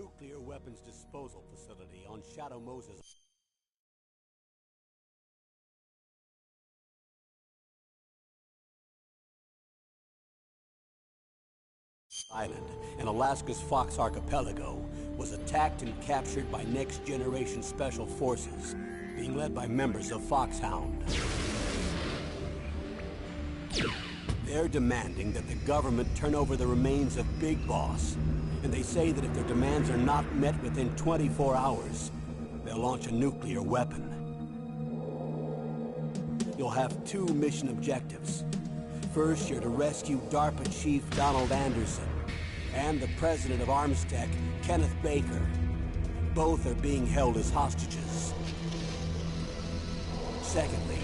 nuclear weapons disposal facility on Shadow Moses Island in Alaska's Fox Archipelago was attacked and captured by next-generation special forces, being led by members of Foxhound. They're demanding that the government turn over the remains of Big Boss, and they say that if their demands are not met within 24 hours, they'll launch a nuclear weapon. You'll have two mission objectives. First, you're to rescue DARPA Chief Donald Anderson and the president of Armstech, Kenneth Baker. Both are being held as hostages. Secondly,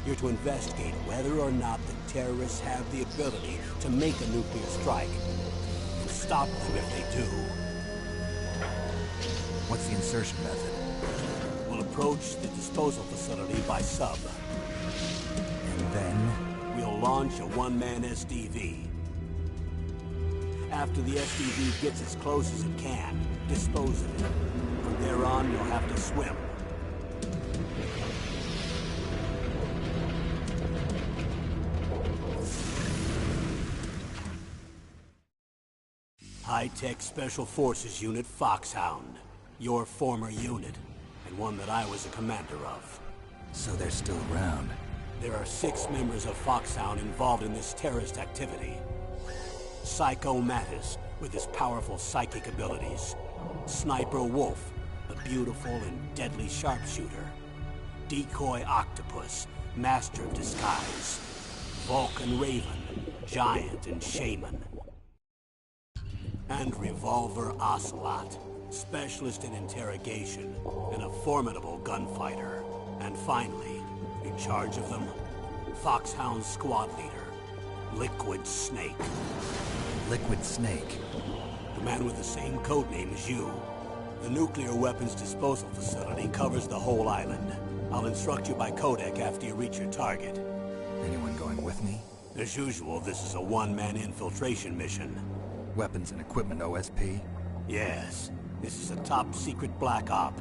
you're to investigate whether or not the terrorists have the ability to make a nuclear strike, and stop them if they do. What's the insertion method? We'll approach the disposal facility by sub. And then? We'll launch a one-man SDV. After the SDV gets as close as it can, dispose of it. From there on, you'll have to swim. High-Tech Special Forces Unit Foxhound. Your former unit, and one that I was a commander of. So they're still around. There are 6 members of Foxhound involved in this terrorist activity. Psycho Mattis, with his powerful psychic abilities. Sniper Wolf, the beautiful and deadly sharpshooter. Decoy Octopus, master of disguise. Vulcan Raven, giant and shaman. And Revolver Ocelot, specialist in interrogation and a formidable gunfighter. And finally, in charge of them, Foxhound squad leader, Liquid Snake. Liquid Snake? The man with the same codename as you. The nuclear weapons disposal facility covers the whole island. I'll instruct you by codec after you reach your target. Anyone going with me? As usual, this is a one-man infiltration mission. Weapons and equipment OSP? Yes. This is a top-secret black op.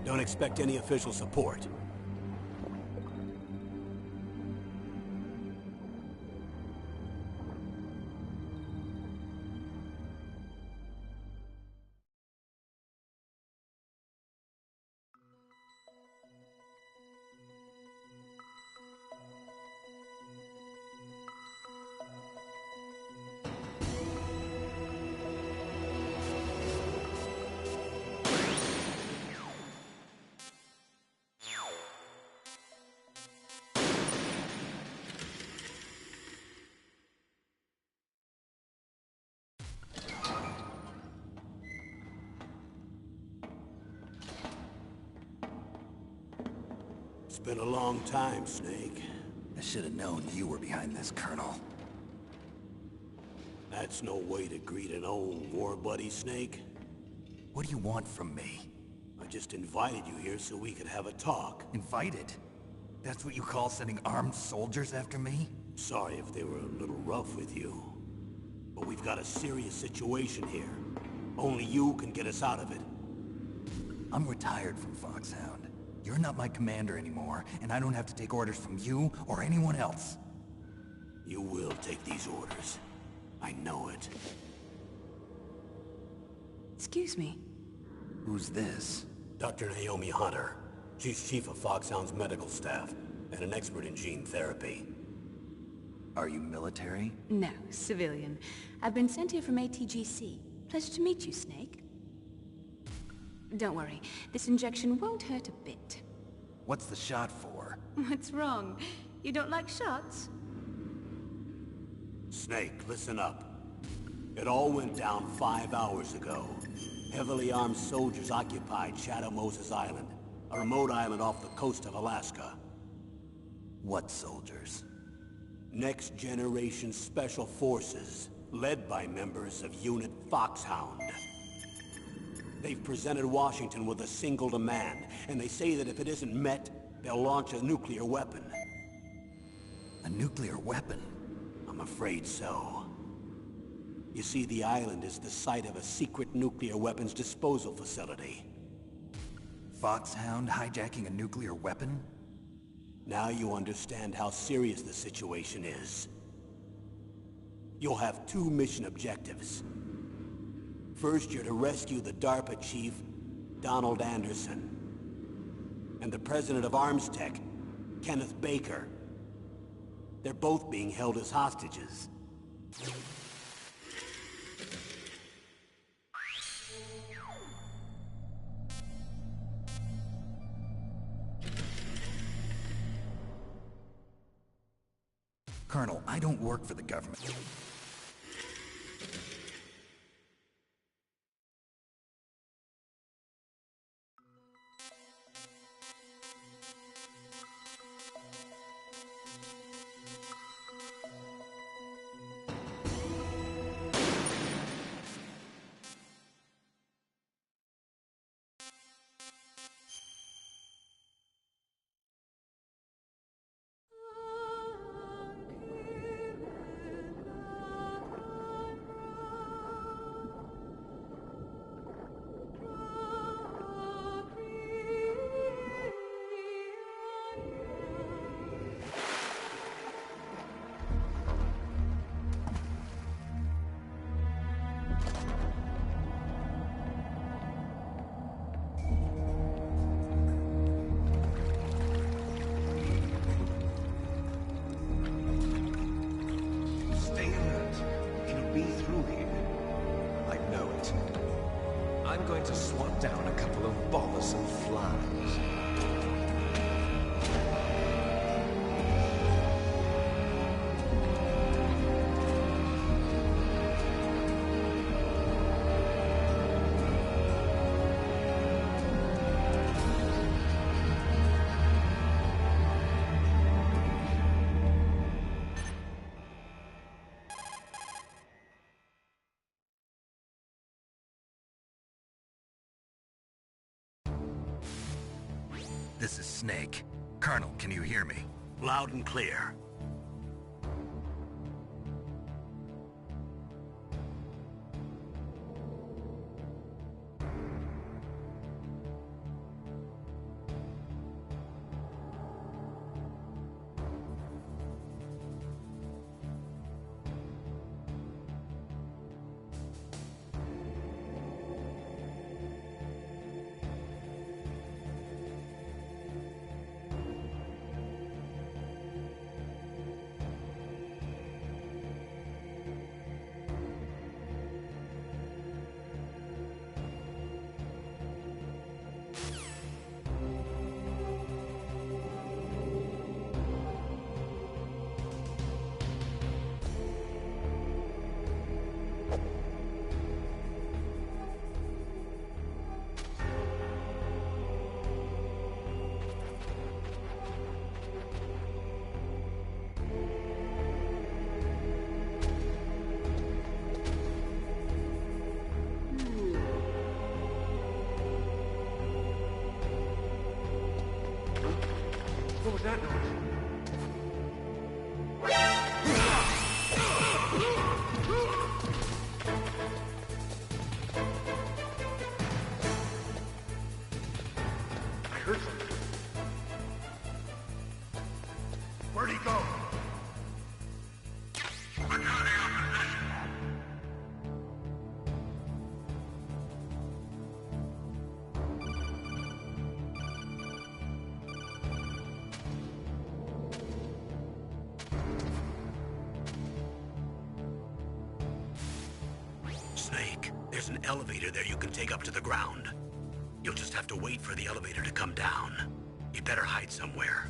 Don't expect any official support. It's been a long time, Snake. I should have known you were behind this, Colonel. That's no way to greet an old war buddy, Snake. What do you want from me? I just invited you here so we could have a talk. Invited? That's what you call sending armed soldiers after me? Sorry if they were a little rough with you. But we've got a serious situation here. Only you can get us out of it. I'm retired from Foxhound. You're not my commander anymore, and I don't have to take orders from you or anyone else. You will take these orders. I know it. Excuse me. Who's this? Dr. Naomi Hunter. She's chief of Foxhound's medical staff, and an expert in gene therapy. Are you military? No, civilian. I've been sent here from ATGC. Pleasure to meet you, Snake. Don't worry, this injection won't hurt a bit. What's the shot for? What's wrong? You don't like shots? Snake, listen up. It all went down 5 hours ago. Heavily armed soldiers occupied Shadow Moses Island, a remote island off the coast of Alaska. What soldiers? Next generation special forces, led by members of Unit Foxhound. They've presented Washington with a single demand, and they say that if it isn't met, they'll launch a nuclear weapon. A nuclear weapon? I'm afraid so. You see, the island is the site of a secret nuclear weapons disposal facility. Foxhound hijacking a nuclear weapon? Now you understand how serious the situation is. You'll have two mission objectives. First, you're to rescue the DARPA chief, Donald Anderson, and the president of Arms Tech, Kenneth Baker. They're both being held as hostages. Colonel, I don't work for the government. I'm going to swat down a couple of bothersome flies. This is Snake. Colonel, can you hear me? Loud and clear. What was that noise? I heard something. Where'd he go? Snake, there's an elevator there you can take up to the ground. You'll just have to wait for the elevator to come down. You better hide somewhere.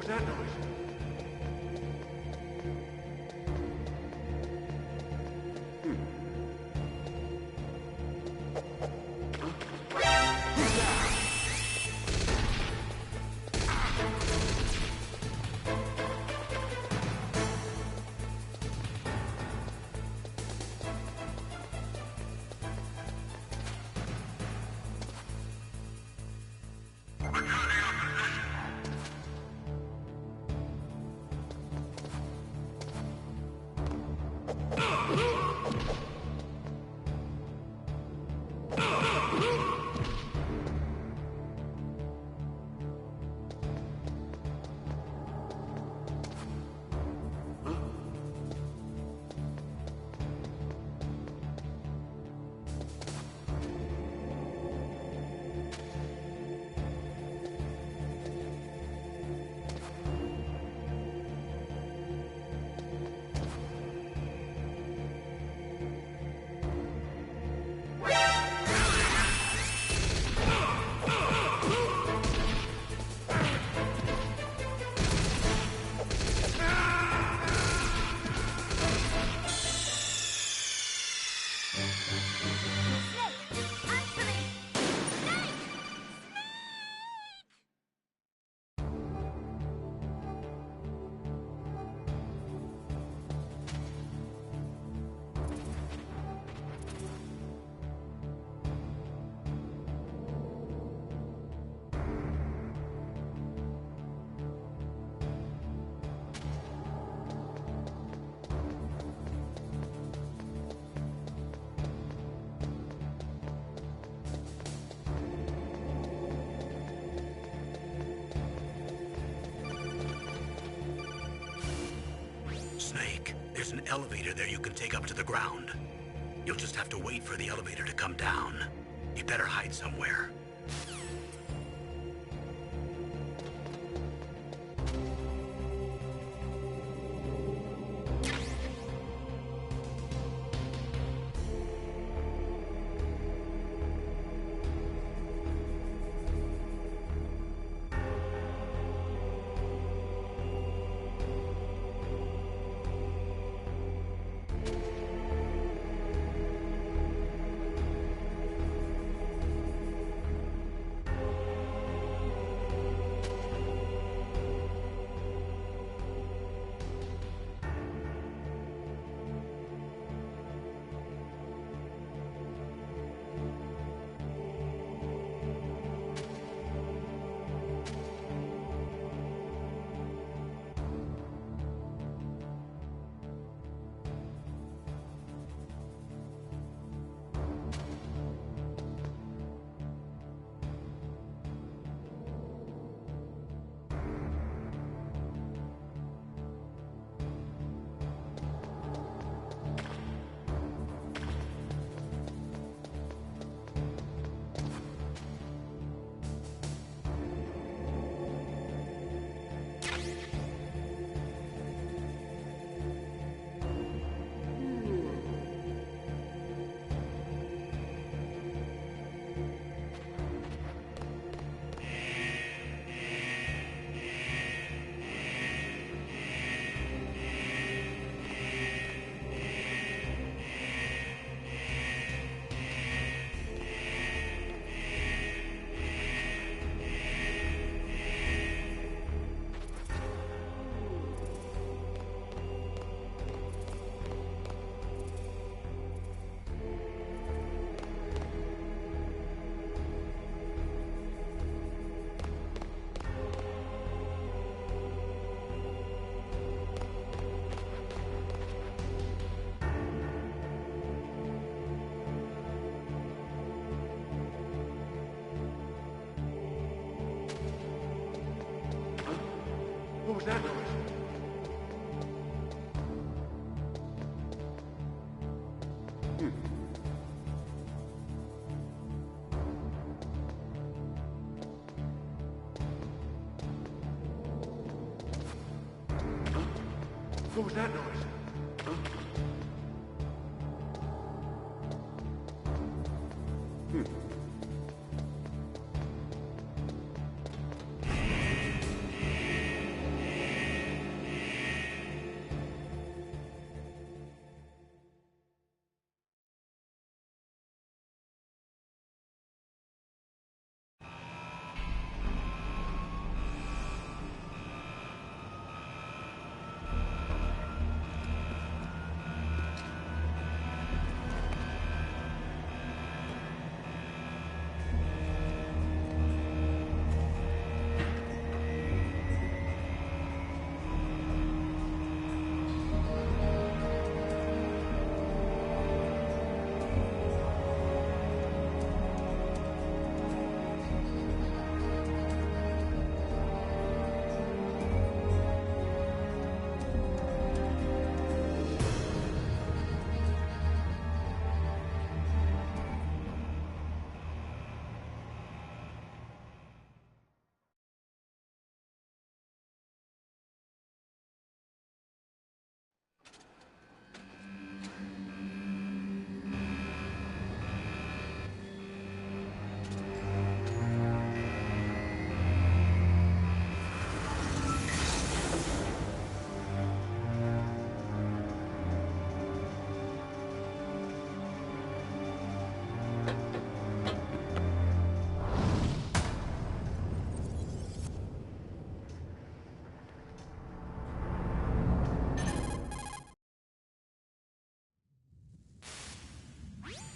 was that noise? Snake, there's an elevator there you can take up to the ground. You'll just have to wait for the elevator to come down. You better hide somewhere. What was that noise? What was that noise?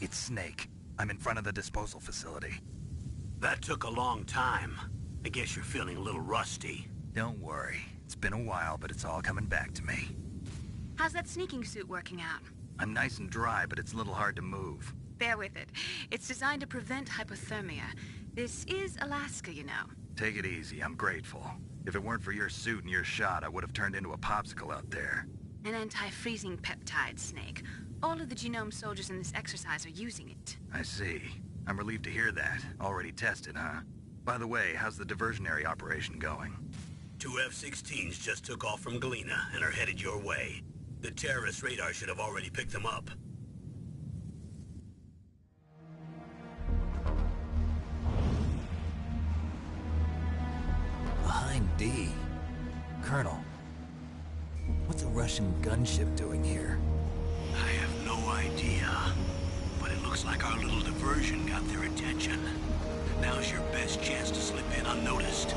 It's Snake. I'm in front of the disposal facility. That took a long time. I guess you're feeling a little rusty. Don't worry. It's been a while, but it's all coming back to me. How's that sneaking suit working out? I'm nice and dry, but it's a little hard to move. Bear with it. It's designed to prevent hypothermia. This is Alaska, you know. Take it easy, I'm grateful. If it weren't for your suit and your shot, I would have turned into a popsicle out there. An anti-freezing peptide, Snake. All of the genome soldiers in this exercise are using it. I see. I'm relieved to hear that. Already tested, huh? By the way, how's the diversionary operation going? 2 F-16s just took off from Galena and are headed your way. The terrorist radar should have already picked them up. Behind D. Colonel, what's a Russian gunship doing here? I have no idea, but it looks like our little diversion got their attention. Now's your best chance to slip in unnoticed.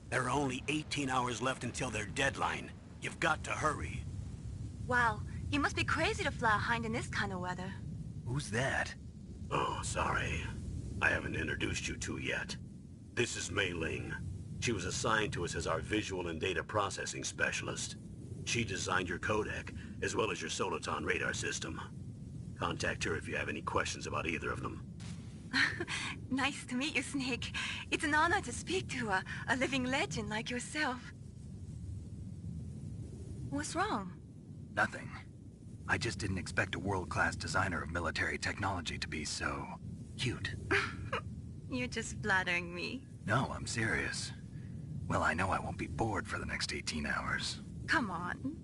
There are only 18 hours left until their deadline. You've got to hurry. Wow, you must be crazy to fly a hind in this kind of weather. Who's that? Oh, sorry. I haven't introduced you to yet. This is Mei Ling. She was assigned to us as our visual and data processing specialist. She designed your codec, as well as your Soliton radar system. Contact her if you have any questions about either of them. Nice to meet you, Snake. It's an honor to speak to a living legend like yourself. What's wrong? Nothing. I just didn't expect a world-class designer of military technology to be so cute. You're just flattering me. No, I'm serious. Well, I know I won't be bored for the next 18 hours. Come on.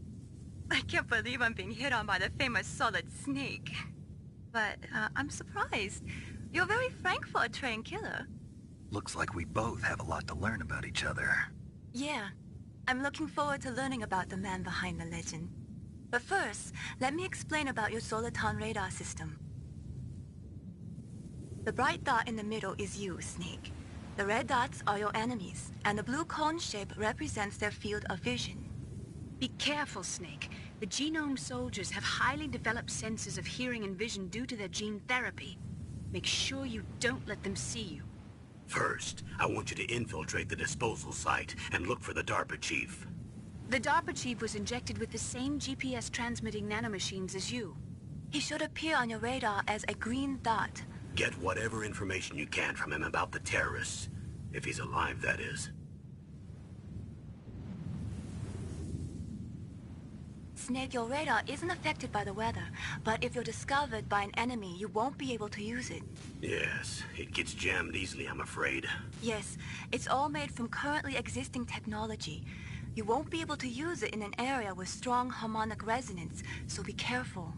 I can't believe I'm being hit on by the famous Solid Snake. But I'm surprised. You're very frank for a trained killer. Looks like we both have a lot to learn about each other. Yeah. I'm looking forward to learning about the man behind the legend. But first, let me explain about your Soliton radar system. The bright dot in the middle is you, Snake. The red dots are your enemies, and the blue cone shape represents their field of vision. Be careful, Snake. The genome soldiers have highly developed senses of hearing and vision due to their gene therapy. Make sure you don't let them see you. First, I want you to infiltrate the disposal site and look for the DARPA chief. The DARPA chief was injected with the same GPS transmitting nanomachines as you. He should appear on your radar as a green dot. Get whatever information you can from him about the terrorists. If he's alive, that is. Snake, your radar isn't affected by the weather, but if you're discovered by an enemy, you won't be able to use it. Yes, it gets jammed easily, I'm afraid. Yes, it's all made from currently existing technology. You won't be able to use it in an area with strong harmonic resonance, so be careful.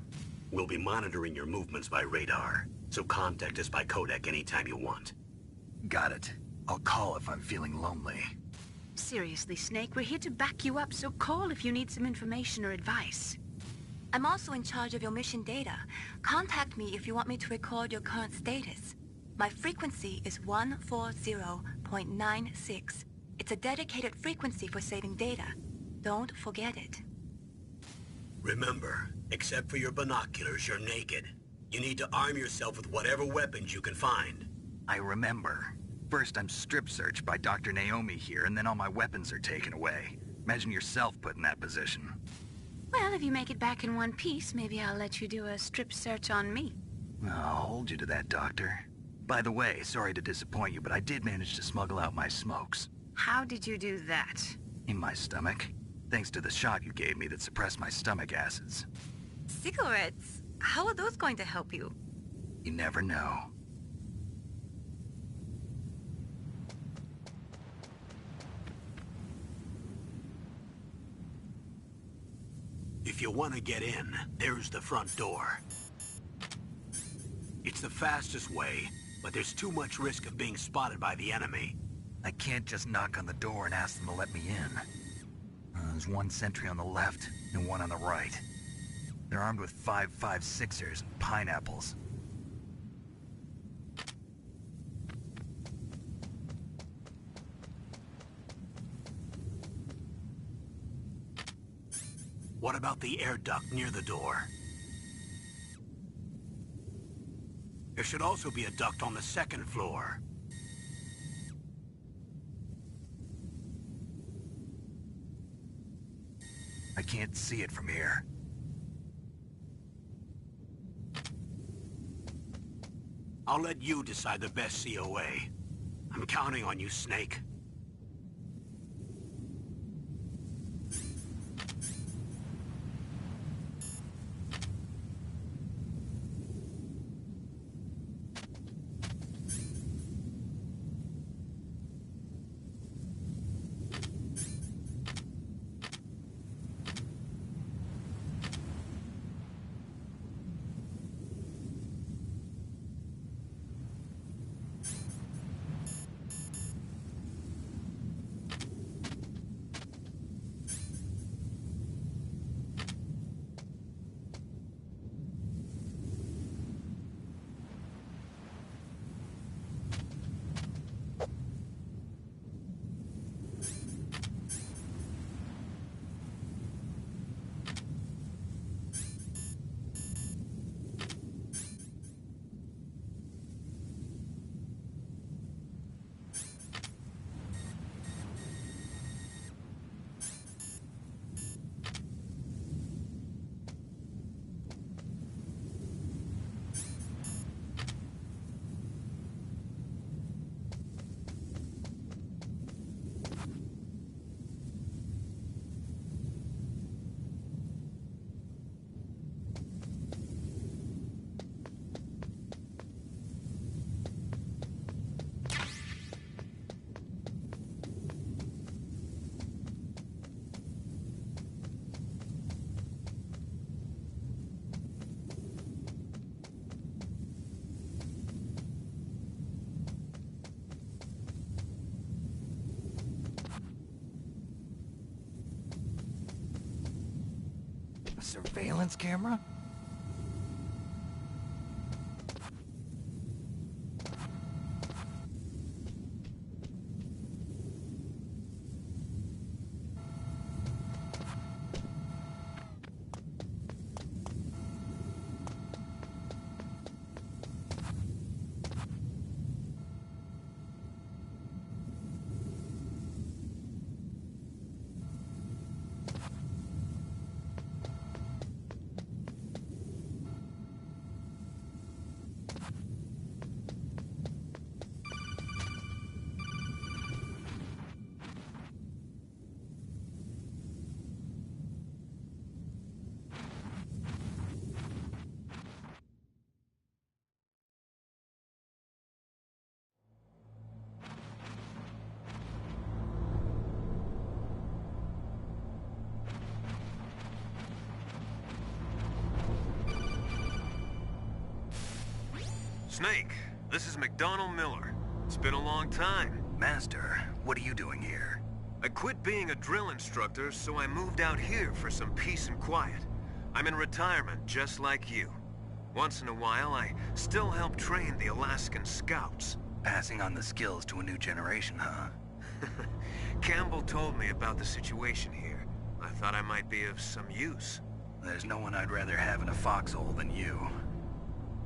We'll be monitoring your movements by radar, so contact us by codec anytime you want. Got it. I'll call if I'm feeling lonely. Seriously, Snake, we're here to back you up, so call if you need some information or advice. I'm also in charge of your mission data. Contact me if you want me to record your current status. My frequency is 140.96. It's a dedicated frequency for saving data. Don't forget it. Remember, except for your binoculars, you're naked. You need to arm yourself with whatever weapons you can find. I remember. First, I'm strip searched by Dr. Naomi here, and then all my weapons are taken away. Imagine yourself put in that position. Well, if you make it back in one piece, maybe I'll let you do a strip search on me. I'll hold you to that, Doctor. By the way, sorry to disappoint you, but I did manage to smuggle out my smokes. How did you do that? In my stomach. Thanks to the shot you gave me that suppressed my stomach acids. Cigarettes? How are those going to help you? You never know. If you want to get in, there's the front door. It's the fastest way, but there's too much risk of being spotted by the enemy. I can't just knock on the door and ask them to let me in. There's one sentry on the left and one on the right. They're armed with 5.56ers and pineapples. What about the air duct near the door? There should also be a duct on the second floor. I can't see it from here. I'll let you decide the best COA. I'm counting on you, Snake. Surveillance camera? Snake, this is McDonald Miller. It's been a long time. Master, what are you doing here? I quit being a drill instructor, so I moved out here for some peace and quiet. I'm in retirement, just like you. Once in a while, I still help train the Alaskan Scouts. Passing on the skills to a new generation, huh? Campbell told me about the situation here. I thought I might be of some use. There's no one I'd rather have in a foxhole than you.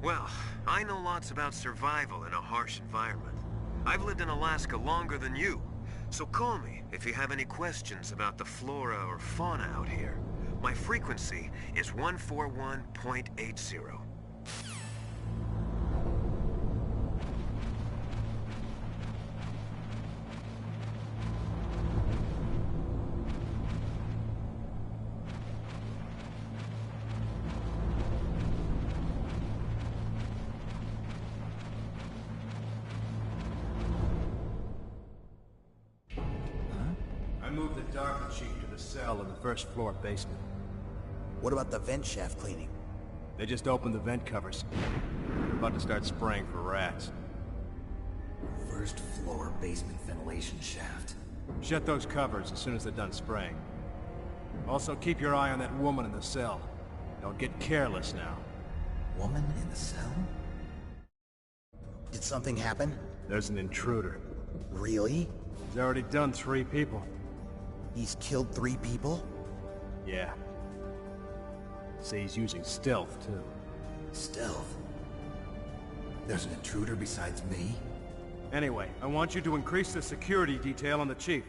Well, I know lots about survival in a harsh environment. I've lived in Alaska longer than you, so call me if you have any questions about the flora or fauna out here. My frequency is 141.80. I moved the dark chief to the cell in the first floor basement. What about the vent shaft cleaning? They just opened the vent covers. They're about to start spraying for rats. First floor basement ventilation shaft. Shut those covers as soon as they're done spraying. Also, keep your eye on that woman in the cell. Don't get careless now. Woman in the cell? Did something happen? There's an intruder. Really? He's already done 3 people. He's killed 3 people? Yeah. Say he's using stealth, too. Stealth? There's an intruder besides me? Anyway, I want you to increase the security detail on the chief.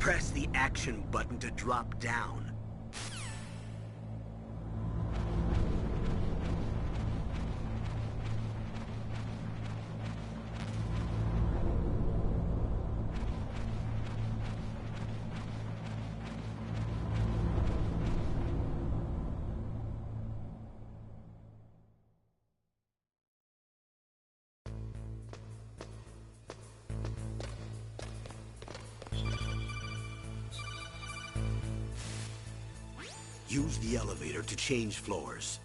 Press the action button to drop down. Use the elevator to change floors.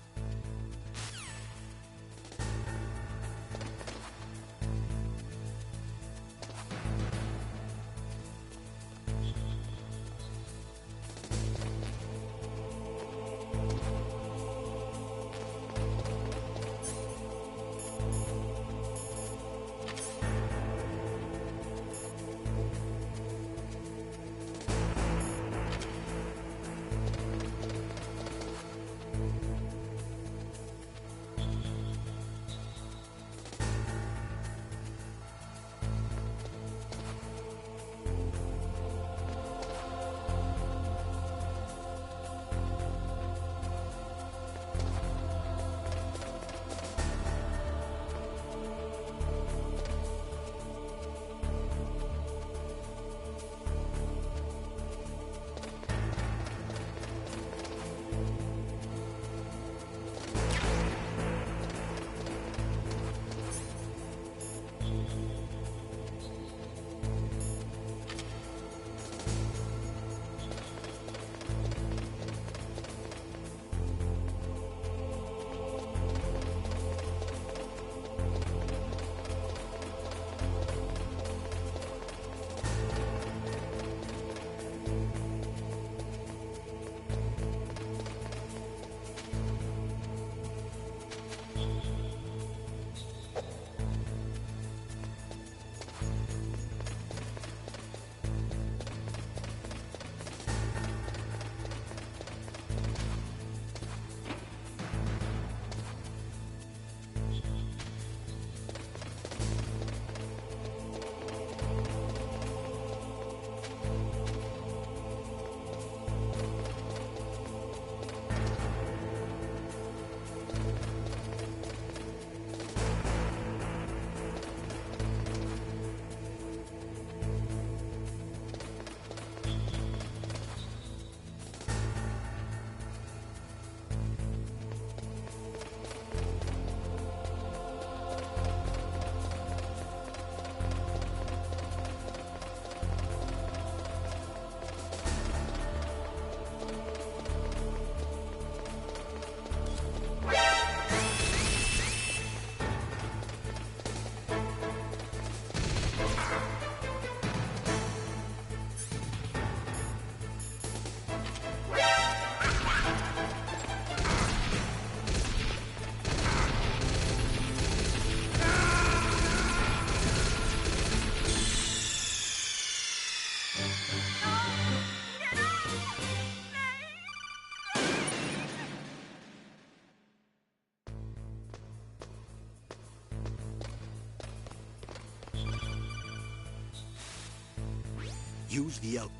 Use the el-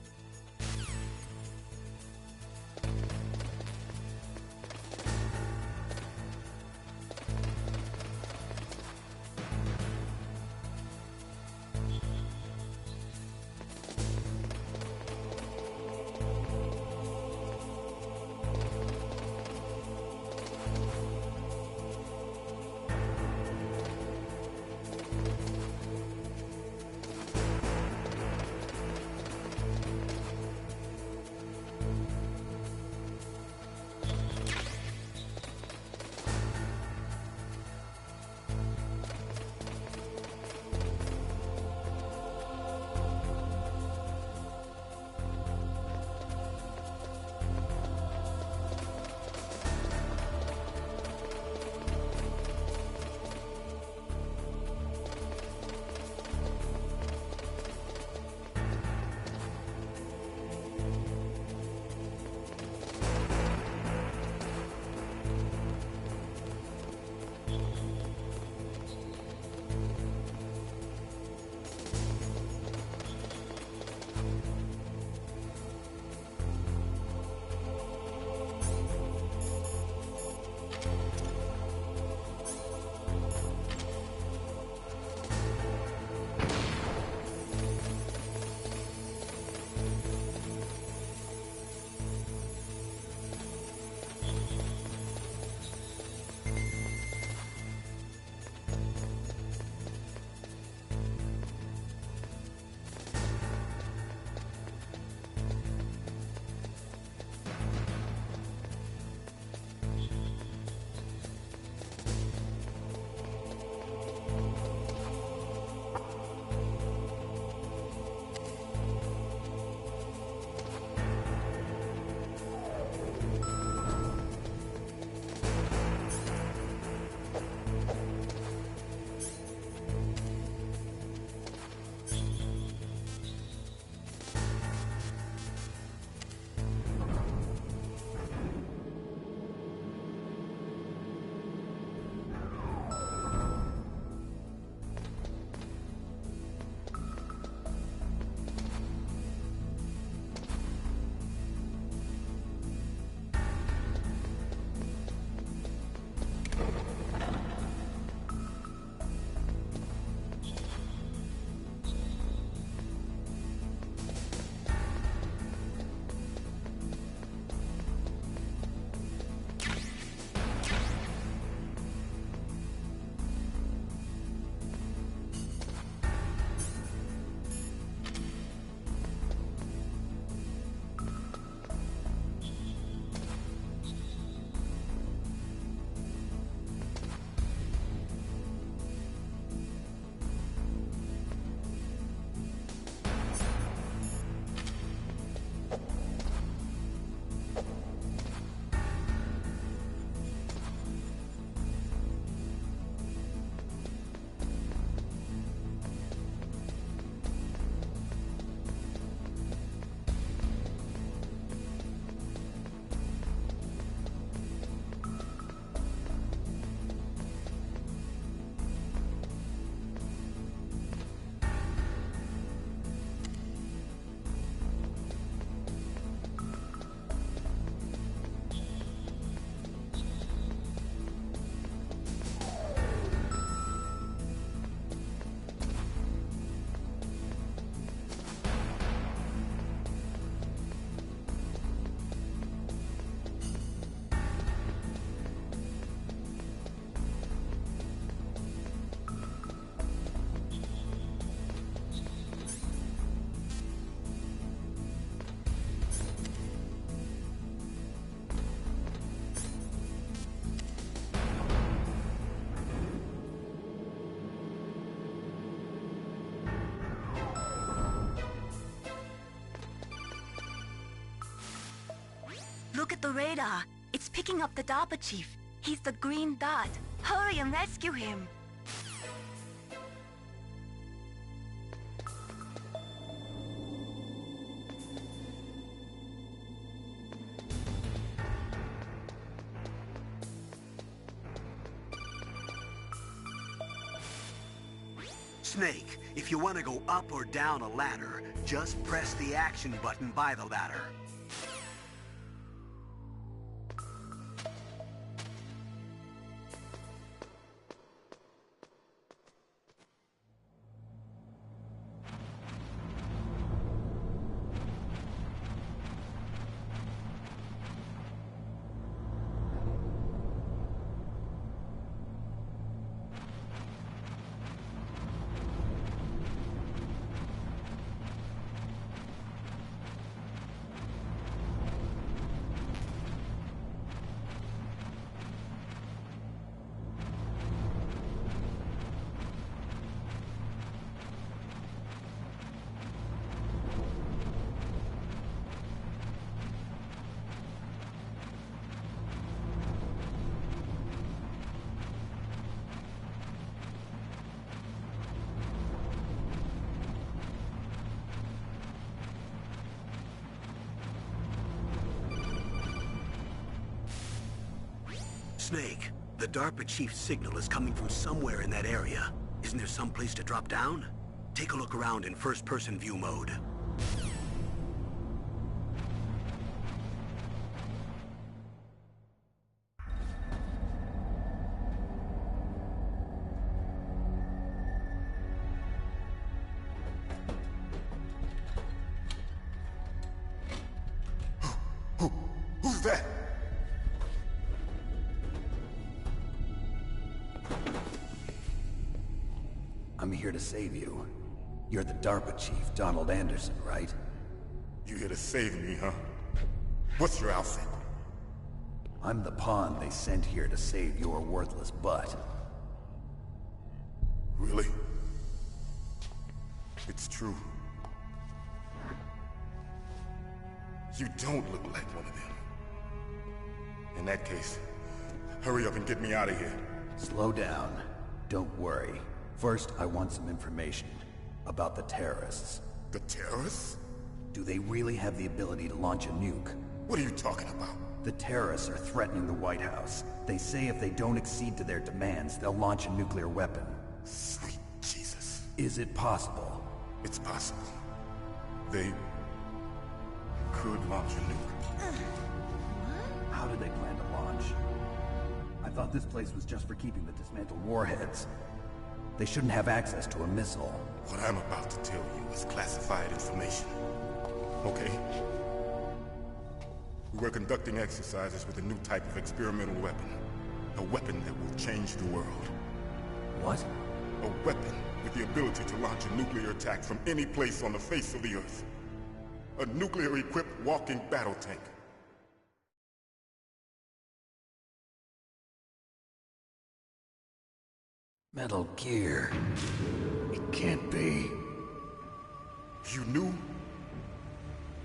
Look at the radar. It's picking up the DARPA chief. He's the green dot. Hurry and rescue him. Snake, if you want to go up or down a ladder, just press the action button by the ladder. Snake, the DARPA chief's signal is coming from somewhere in that area. Isn't there some place to drop down? Take a look around in first-person view mode. Who's that? I'm here to save you. You're the DARPA chief, Donald Anderson, right? You here to save me, huh? What's your outfit? I'm the pawn they sent here to save your worthless butt. Really? It's true. You don't look like one of them. In that case, hurry up and get me out of here. Slow down. Don't worry. First, I want some information about the terrorists. The terrorists? Do they really have the ability to launch a nuke? What are you talking about? The terrorists are threatening the White House. They say if they don't accede to their demands, they'll launch a nuclear weapon. Sweet Jesus. Is it possible? It's possible. They could launch a nuke. How do they plan to launch? I thought this place was just for keeping the dismantled warheads. They shouldn't have access to a missile. What I'm about to tell you is classified information. Okay? We were conducting exercises with a new type of experimental weapon. A weapon that will change the world. What? A weapon with the ability to launch a nuclear attack from any place on the face of the Earth. A nuclear-equipped walking battle tank. Metal Gear. It can't be. You knew?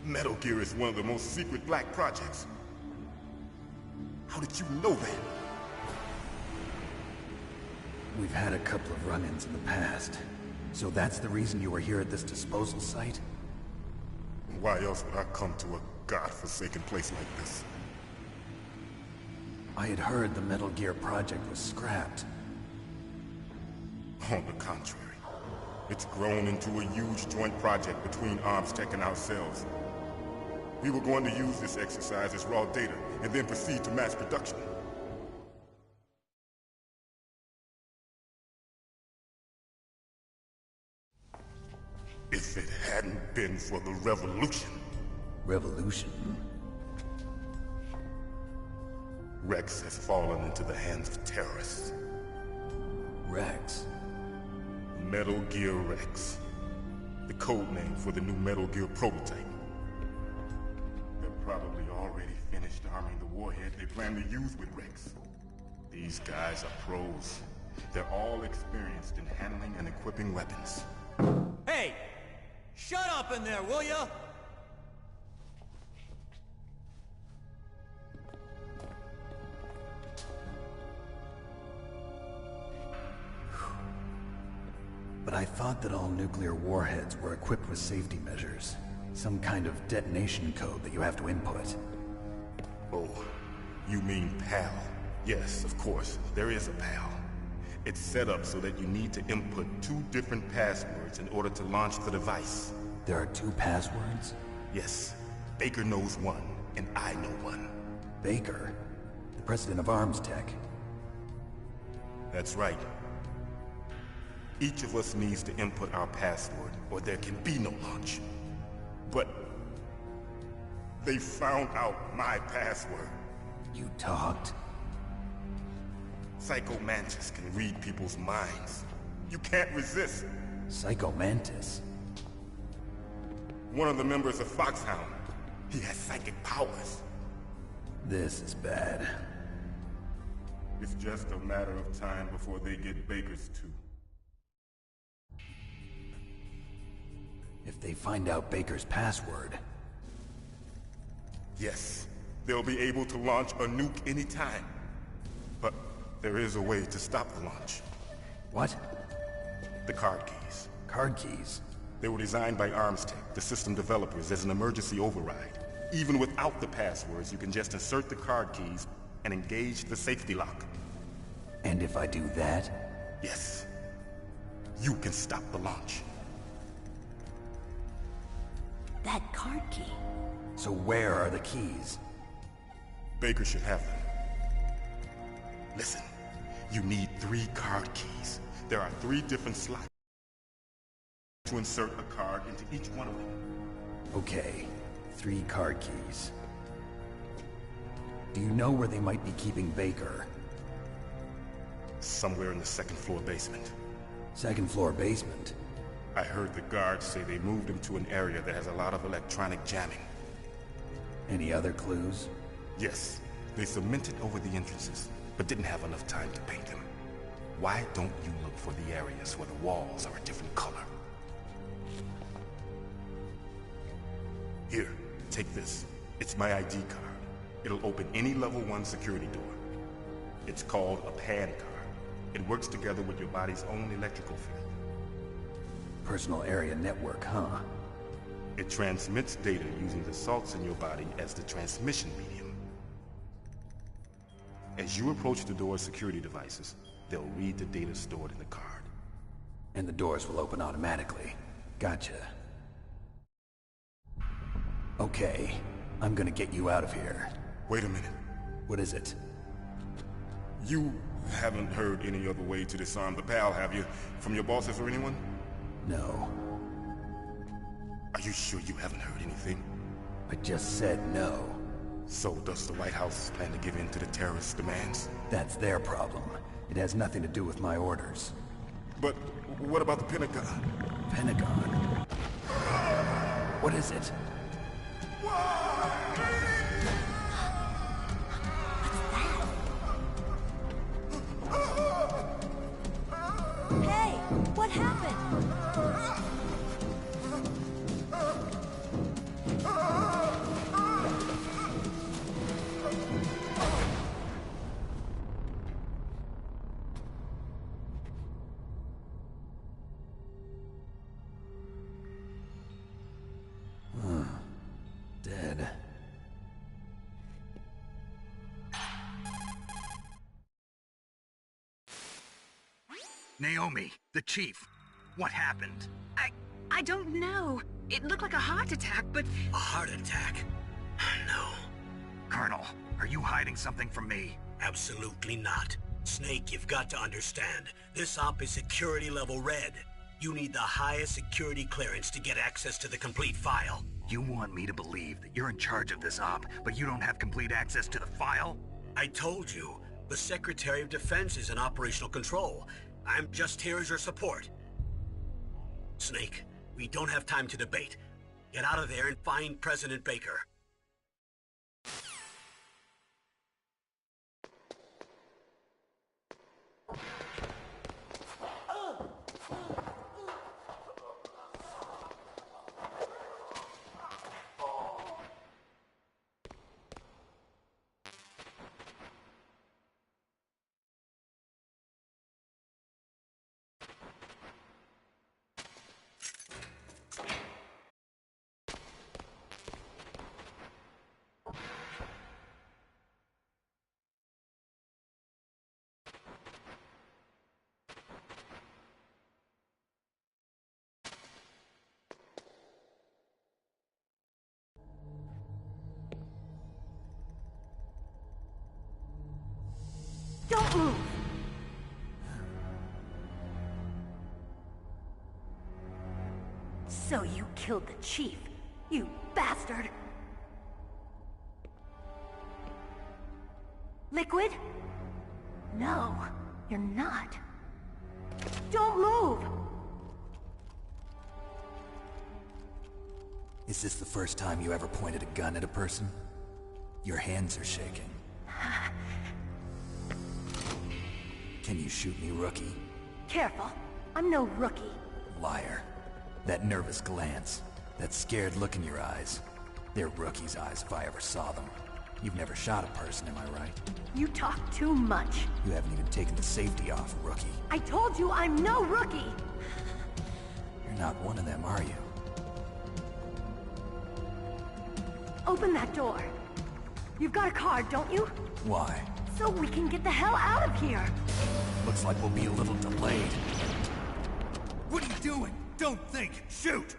Metal Gear is one of the most secret black projects. How did you know that? We've had a couple of run-ins in the past. So that's the reason you were here at this disposal site? Why else would I come to a godforsaken place like this? I had heard the Metal Gear project was scrapped. On the contrary, it's grown into a huge joint project between ArmsTech and ourselves. We were going to use this exercise as raw data, and then proceed to mass production. If it hadn't been for the revolution... Revolution? Rex has fallen into the hands of terrorists. Rex? Metal Gear Rex. The code name for the new Metal Gear prototype. They're probably already finished arming the warhead they plan to use with Rex. These guys are pros. They're all experienced in handling and equipping weapons. Hey! Shut up in there, will ya? But I thought that all nuclear warheads were equipped with safety measures. Some kind of detonation code that you have to input. Oh, you mean PAL? Yes, of course, there is a PAL. It's set up so that you need to input 2 different passwords in order to launch the device. There are 2 passwords? Yes. Baker knows one, and I know one. Baker? The president of Arms Tech? That's right. Each of us needs to input our password, or there can be no launch. But they found out my password. You talked? Psycho Mantis can read people's minds. You can't resist. Psycho Mantis? One of the members of Foxhound. He has psychic powers. This is bad. It's just a matter of time before they get Baker's too. If they find out Baker's password... Yes, they'll be able to launch a nuke anytime. But there is a way to stop the launch. What? The card keys. Card keys? They were designed by Arms Tech, the system developers, as an emergency override. Even without the passwords, you can just insert the card keys and engage the safety lock. And if I do that? Yes. You can stop the launch. That card key. So where are the keys? Baker should have them. Listen, you need 3 card keys. There are 3 different slots to insert a card into each one of them. Okay, 3 card keys. Do you know where they might be keeping Baker? Somewhere in the 2nd floor basement. 2nd floor basement? I heard the guards say they moved him to an area that has a lot of electronic jamming. Any other clues? Yes, they cemented over the entrances, but didn't have enough time to paint them. Why don't you look for the areas where the walls are a different color? Here, take this. It's my ID card. It'll open any level 1 security door. It's called a PAN card. It works together with your body's own electrical field. Personal area network, huh? It transmits data using the salts in your body as the transmission medium. As you approach the door's security devices, they'll read the data stored in the card. And the doors will open automatically. Gotcha. Okay, I'm gonna get you out of here. Wait a minute. What is it? You haven't heard any other way to disarm the PAL, have you? From your bosses or anyone? No. Are you sure you haven't heard anything? I just said no. So does the White House plan to give in to the terrorist demands? That's their problem. It has nothing to do with my orders. But what about the Pentagon? Pentagon? What is it? Hey, what happened? Dead. Naomi, the chief. What happened? I don't know. It looked like a heart attack, but... A heart attack? No, Colonel, are you hiding something from me? absolutely not. Snake, you've got to understand. This op is security level red. You need the highest security clearance to get access to the complete file. You want me to believe that you're in charge of this op, but you don't have complete access to the file? I told you, the Secretary of Defense is in operational control. I'm just here as your support. Snake, we don't have time to debate. Get out of there and find President Baker. So you killed the chief, you bastard! Liquid? No, you're not. Don't move! Is this the first time you ever pointed a gun at a person? Your hands are shaking. Can you shoot me, rookie? Careful, I'm no rookie. Liar. That nervous glance, that scared look in your eyes. They're rookie's eyes if I ever saw them. You've never shot a person, am I right? You talk too much. You haven't even taken the safety off, rookie. I told you I'm no rookie! You're not one of them, are you? Open that door. You've got a card, don't you? Why? So we can get the hell out of here! Looks like we'll be a little delayed. What are you doing? Don't think! Shoot!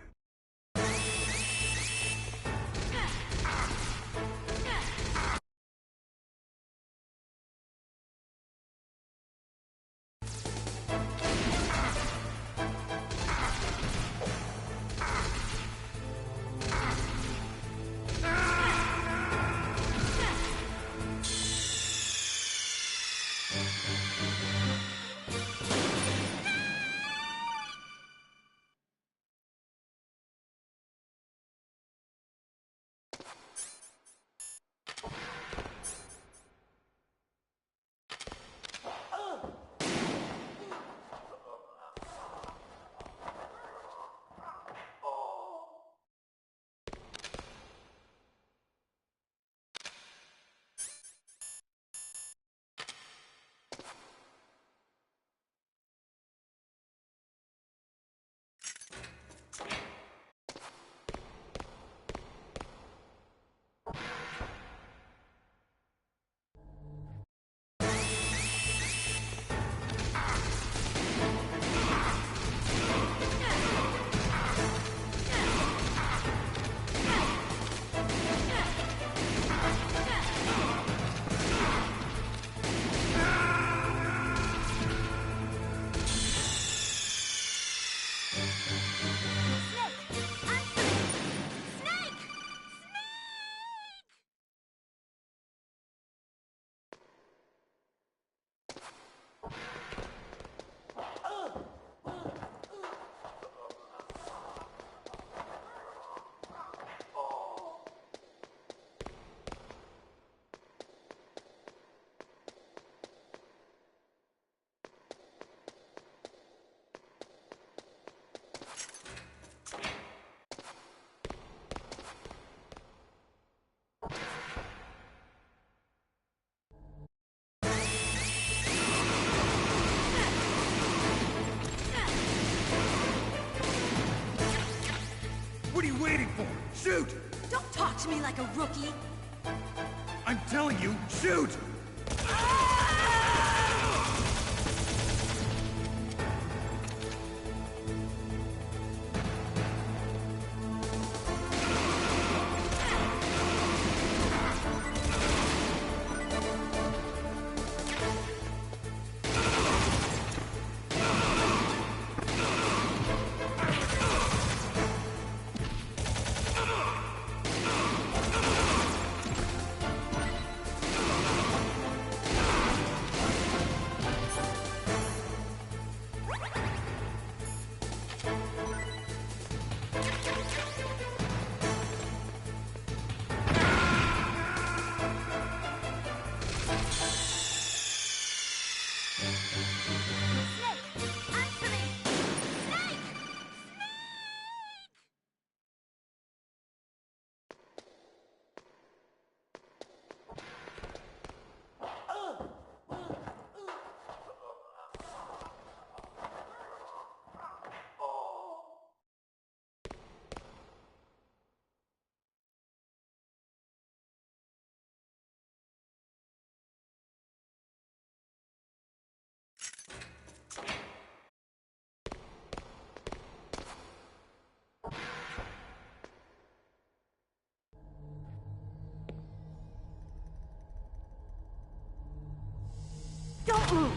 What are you waiting for? Shoot! Don't talk to me like a rookie! I'm telling you, shoot! Don't move!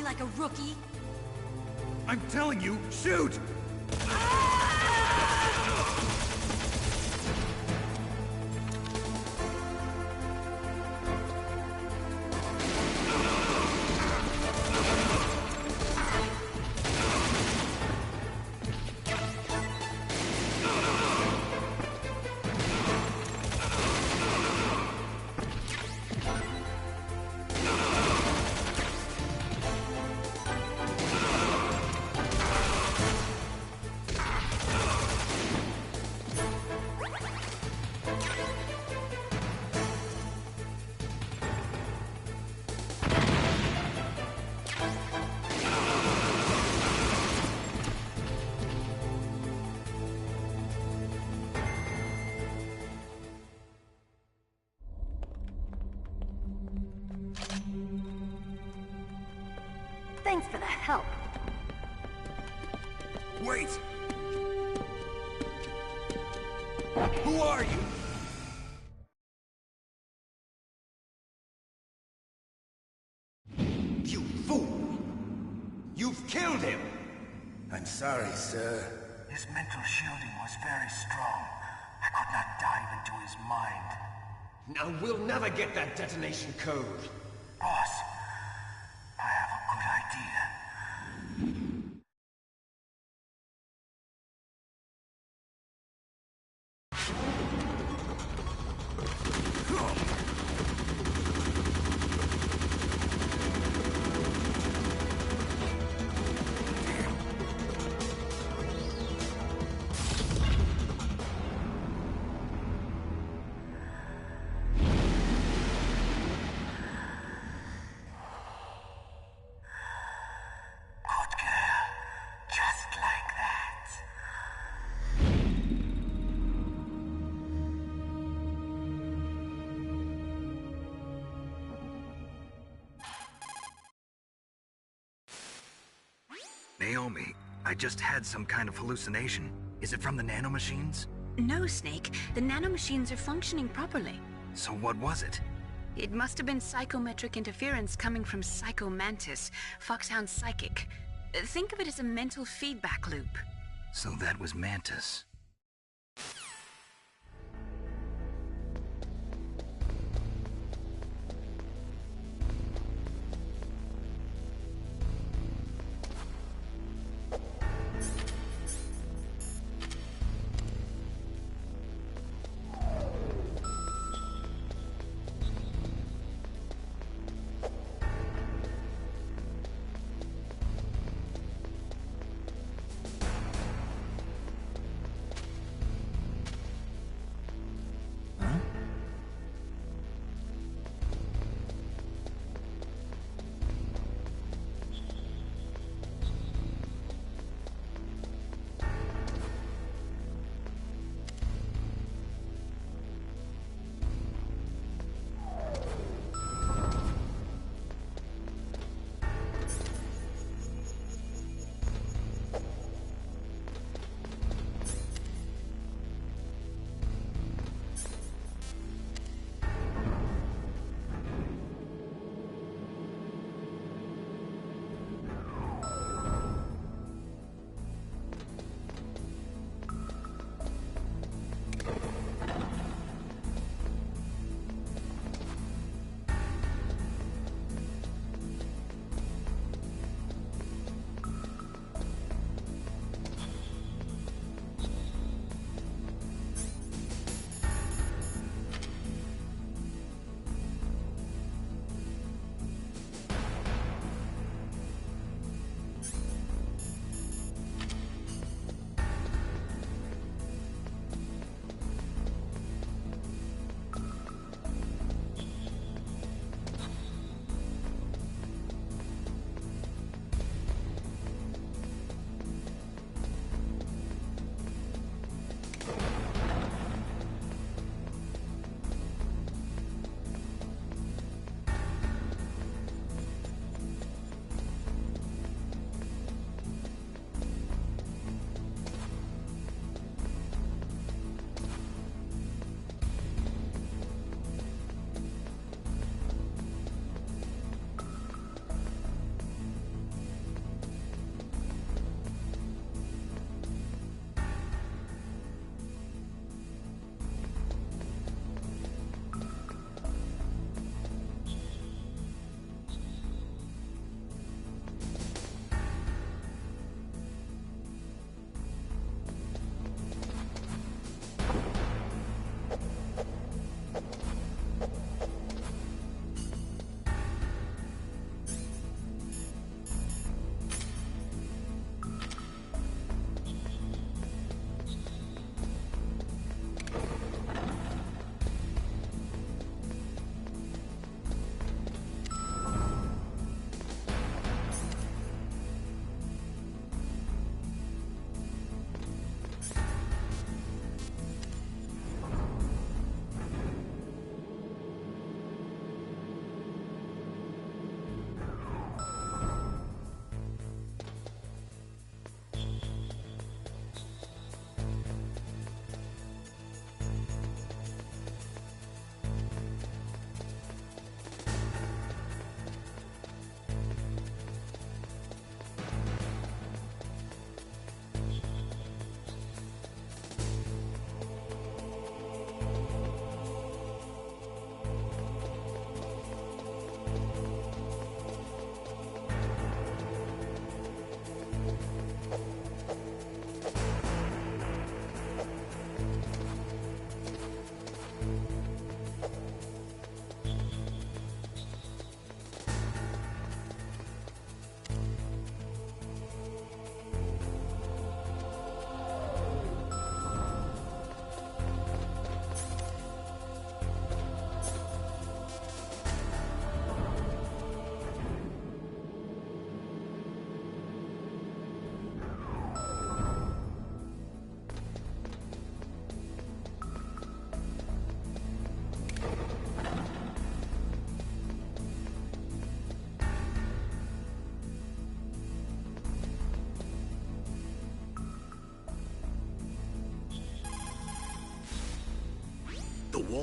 like a rookie? I'm telling you, shoot! Thanks for the help. Wait! Who are you? You fool! You've killed him! I'm sorry, sir. His mental shielding was very strong. I could not dive into his mind. Now we'll never get that detonation code. Boss, I have a good idea. Naomi, I just had some kind of hallucination. Is it from the nanomachines? No, Snake. The nanomachines are functioning properly. So what was it? It must have been psychometric interference coming from Psycho Mantis, Foxhound's psychic. Think of it as a mental feedback loop. So that was Mantis.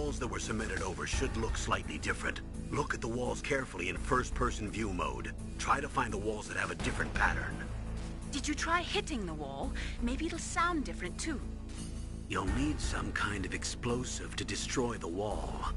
walls that were cemented over should look slightly different. Look at the walls carefully in first-person view mode. Try to find the walls that have a different pattern. Did you try hitting the wall? Maybe it'll sound different too. You'll need some kind of explosive to destroy the wall.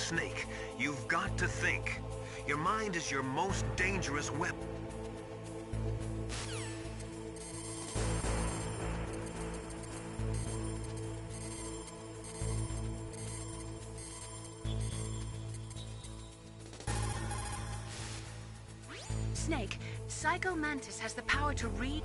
Snake, you've got to think. Your mind is your most dangerous weapon. Snake, Psycho Mantis has the power to read...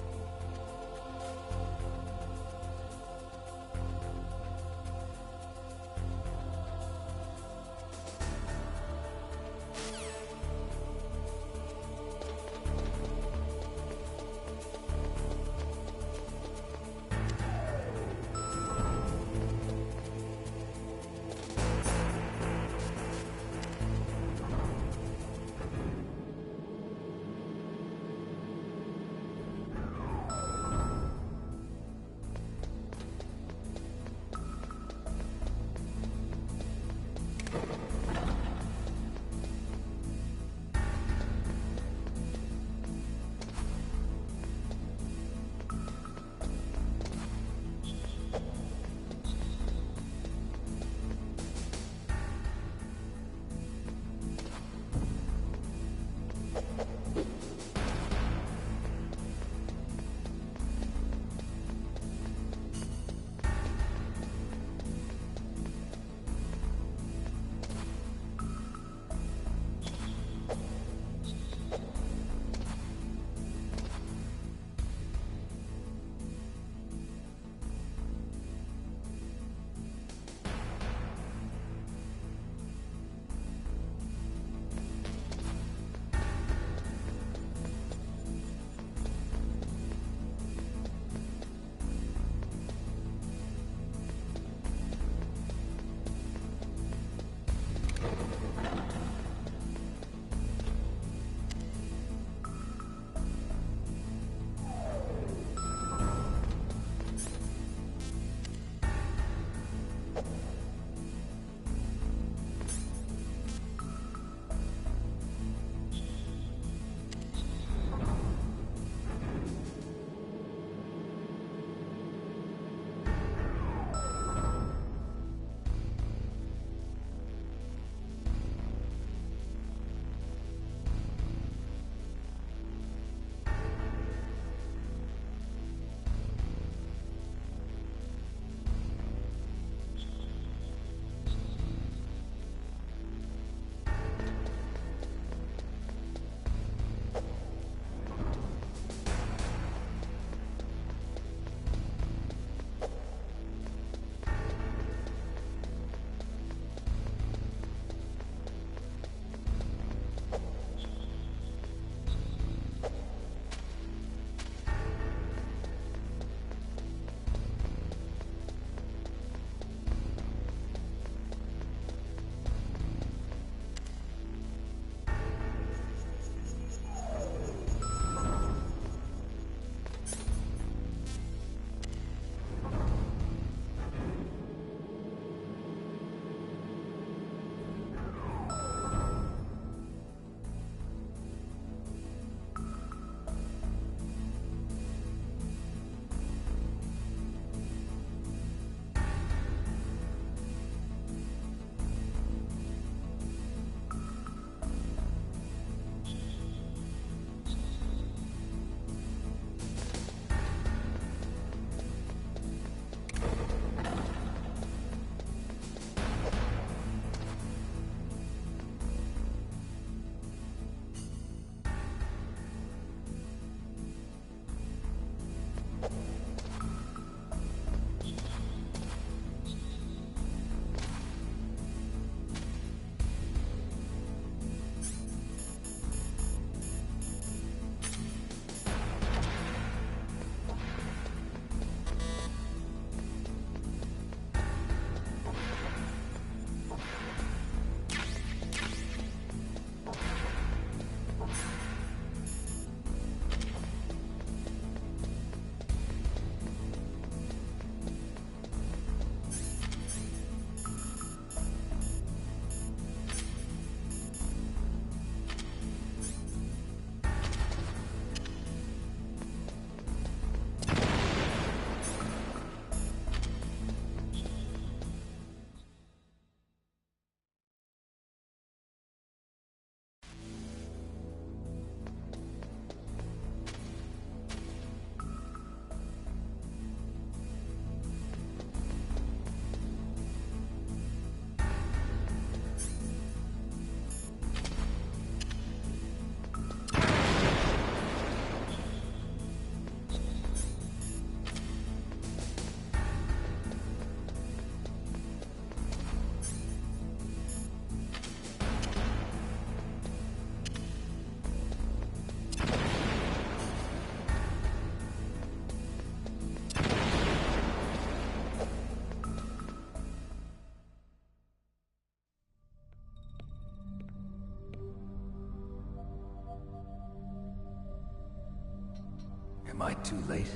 Am I too late?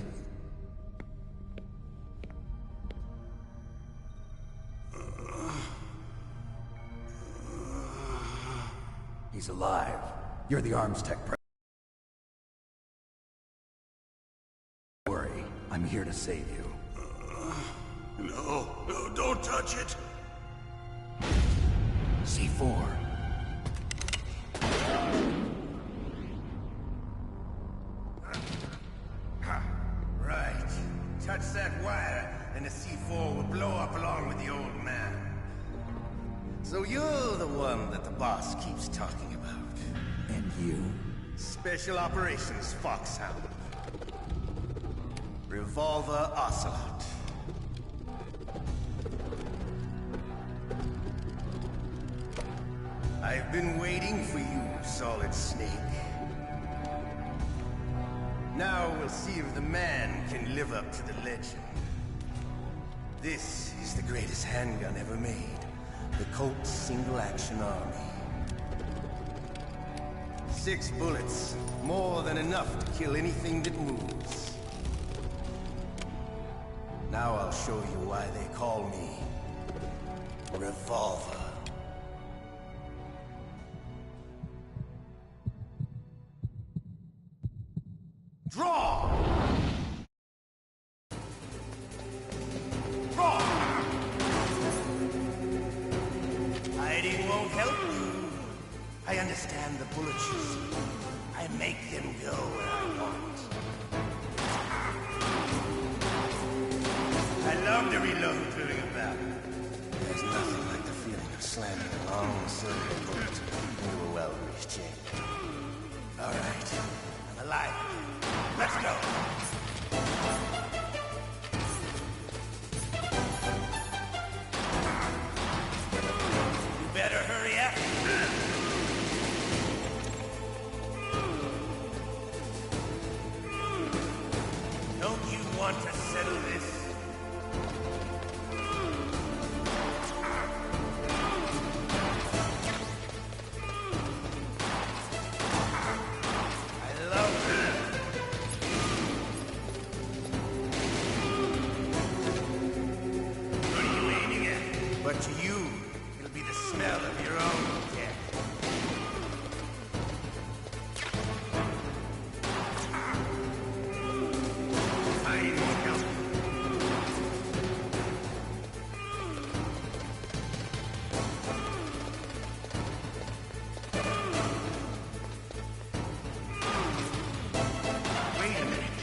He's alive. You're the arms tech president. Don't worry, I'm here to save you. No, don't touch it! C4. Right. Touch that wire, and the C4 will blow up along with the old man. So you're the one that the boss keeps talking about. And you? Special Operations Foxhound. Revolver Ocelot. I've been waiting for you, Solid Snake. Now we'll see if the man can live up to the legend. This is the greatest handgun ever made. The Colt Single Action Army. 6 bullets, more than enough to kill anything that moves. Now I'll show you why they call me Revolver. Draw! Draw! Hiding won't help you. I understand the bullets you see. I make them go where I want. I love to reload during a battle. There's nothing like the feeling of slamming a long silver bullet into a well-greased chain. All right, I'm alive. Let's go! You better hurry up. Don't you want to settle this? I love her. What are you aiming at? But to you, it'll be the smell of your own death. I need help. Wait a minute.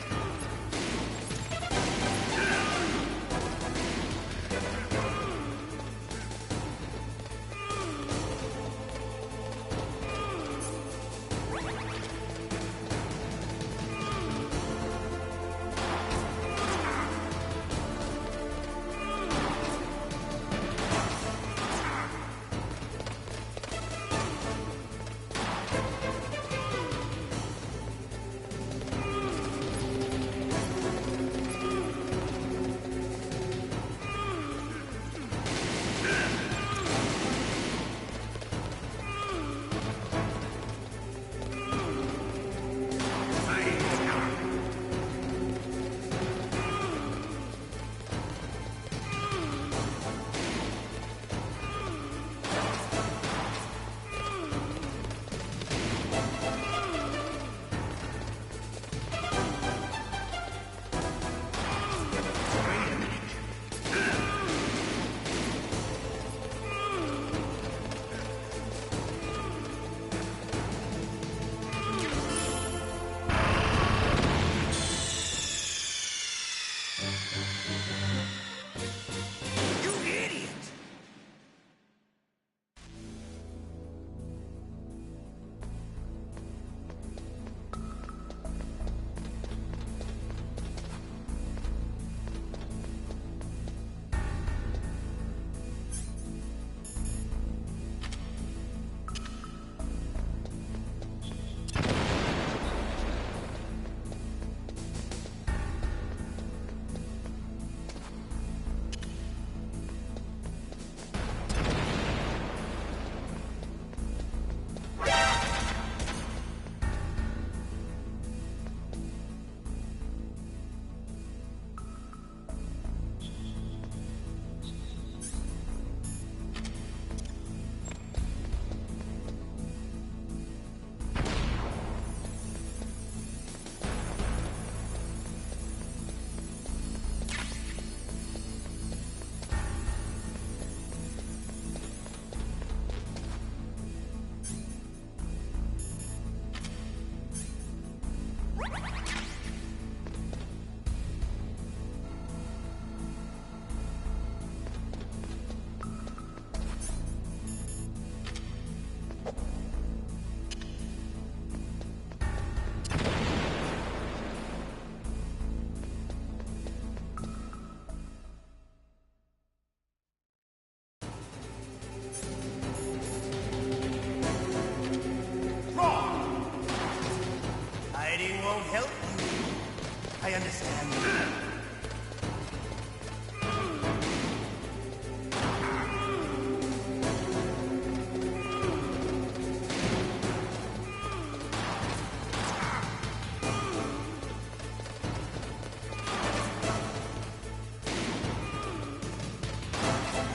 I understand.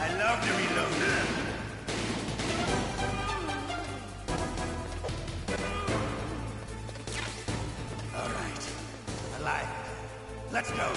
I love to reload. All right. Alive. Let's go.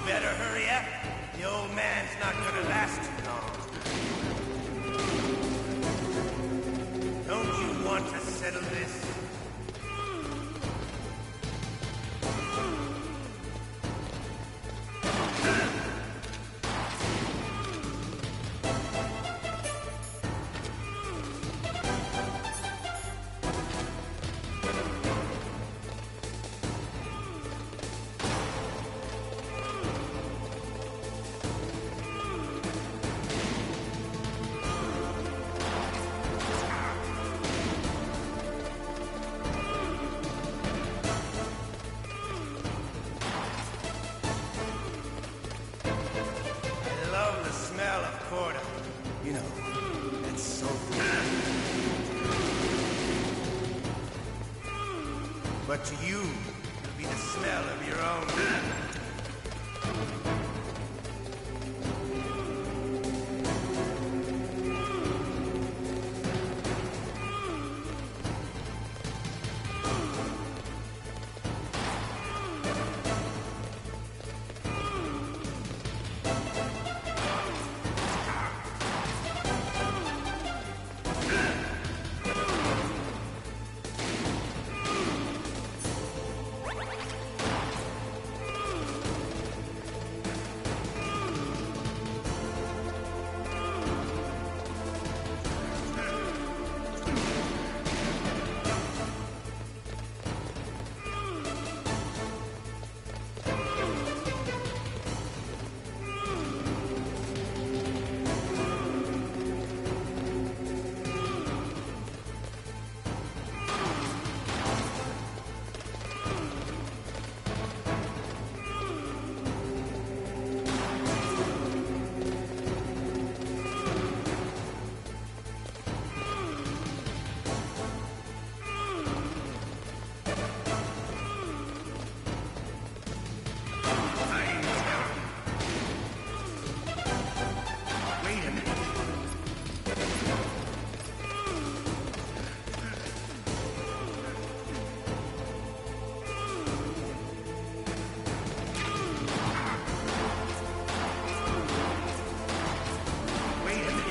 Better hurry up. The old man's not gonna last too long. Don't you want to settle this? I love the smell of Corda. You know, that's so good. But to you, it'll be the smell of your own. Wait a minute. Wait a minute.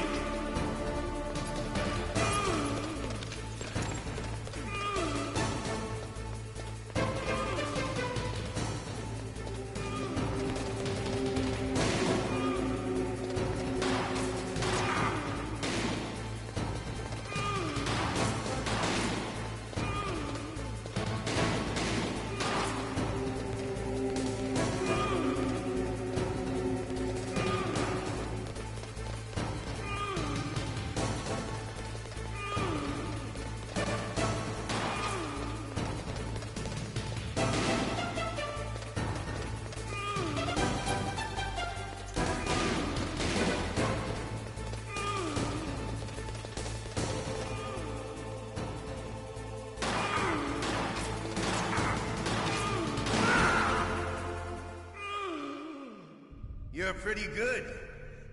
You're pretty good.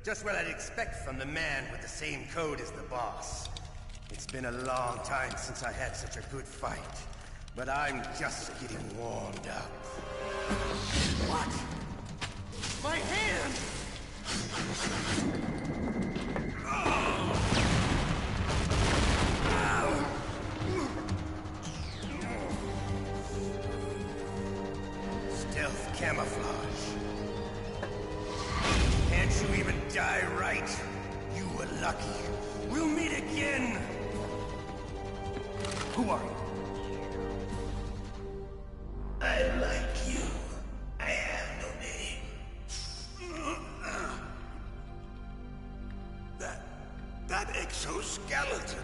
Just what I'd expect from the man with the same code as the boss. It's been a long time since I had such a good fight, but I'm just getting warmed up. What? My hand! Stealth camouflage. Can't you even die right? You were lucky. We'll meet again! Who are you? I like you. I have no name. That exoskeleton?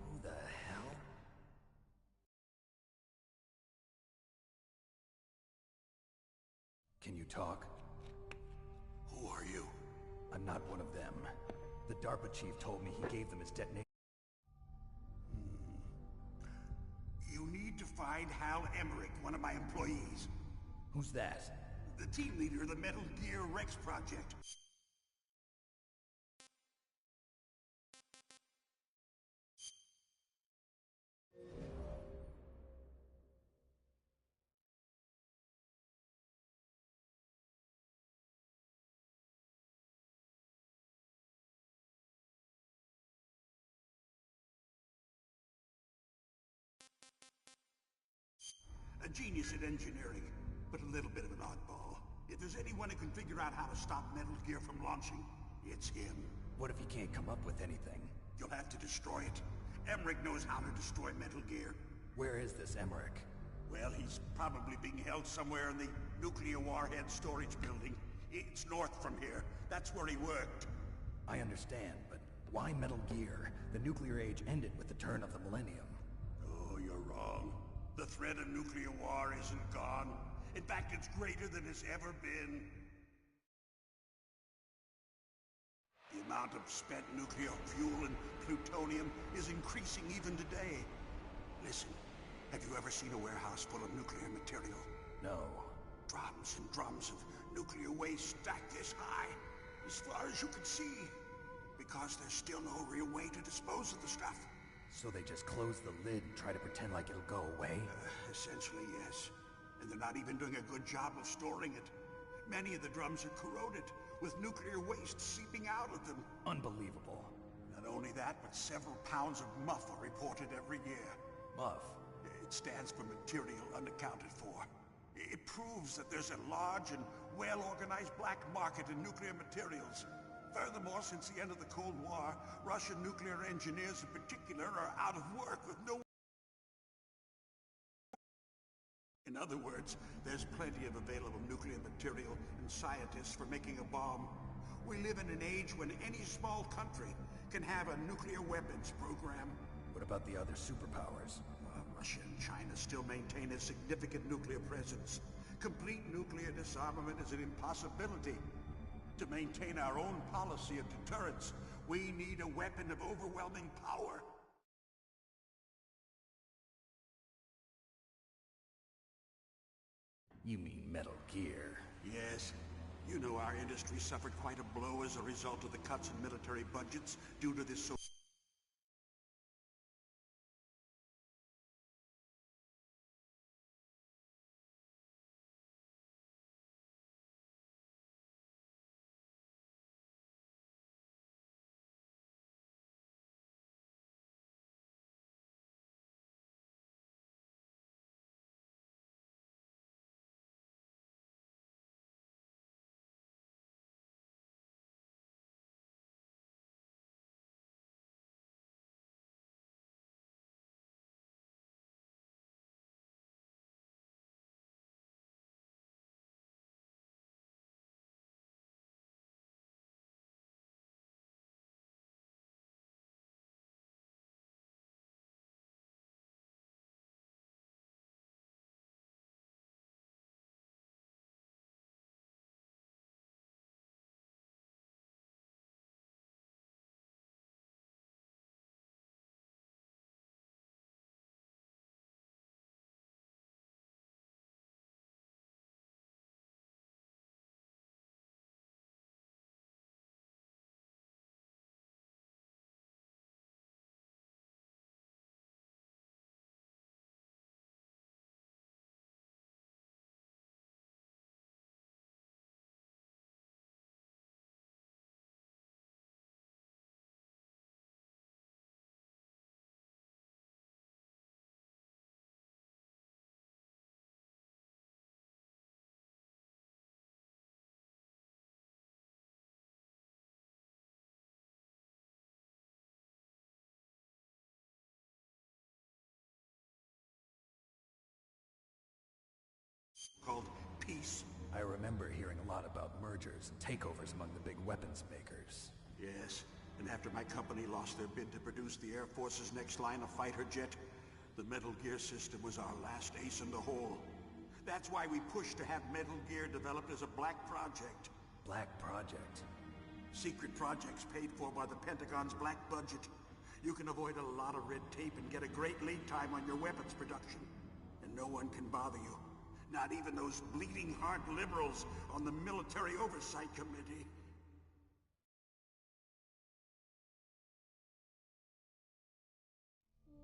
Who the hell? Can you talk? Who are you? I'm not one of them. The DARPA chief told me he gave them his detonation. You need to find Hal Emmerich, one of my employees. Who's that? The team leader of the Metal Gear Rex project. A genius at engineering, but a little bit of an oddball. If there's anyone who can figure out how to stop Metal Gear from launching, it's him. What if he can't come up with anything? You'll have to destroy it. Emmerich knows how to destroy Metal Gear. Where is this Emmerich? Well, he's probably being held somewhere in the nuclear warhead storage building. It's north from here. That's where he worked. I understand, but why Metal Gear? The nuclear age ended with the turn of the millennium. Oh, you're wrong. The threat of nuclear war isn't gone. In fact, it's greater than it's ever been. The amount of spent nuclear fuel and plutonium is increasing even today. Listen, have you ever seen a warehouse full of nuclear material? No. Drums and drums of nuclear waste stacked this high, as far as you can see. Because there's still no real way to dispose of the stuff. So they just close the lid and try to pretend like it'll go away? Essentially, yes. And they're not even doing a good job of storing it. Many of the drums are corroded, with nuclear waste seeping out of them. Unbelievable. Not only that, but several pounds of muff are reported every year. Muff? It stands for material unaccounted for. It proves that there's a large and well-organized black market in nuclear materials. Furthermore, since the end of the Cold War, Russian nuclear engineers in particular are out of work with no... In other words, there's plenty of available nuclear material and scientists for making a bomb. We live in an age when any small country can have a nuclear weapons program. What about the other superpowers? Russia and China still maintain a significant nuclear presence. Complete nuclear disarmament is an impossibility. To maintain our own policy of deterrence, we need a weapon of overwhelming power. You mean Metal Gear? Yes. You know our industry suffered quite a blow as a result of the cuts in military budgets due to this I remember hearing a lot about mergers and takeovers among the big weapons makers. Yes, and after my company lost their bid to produce the Air Force's next line of fighter jet, the Metal Gear system was our last ace in the hole. That's why we pushed to have Metal Gear developed as a black project. Black project? Secret projects paid for by the Pentagon's black budget. You can avoid a lot of red tape and get a great lead time on your weapons production. And no one can bother you. Not even those bleeding heart liberals on the Military Oversight Committee.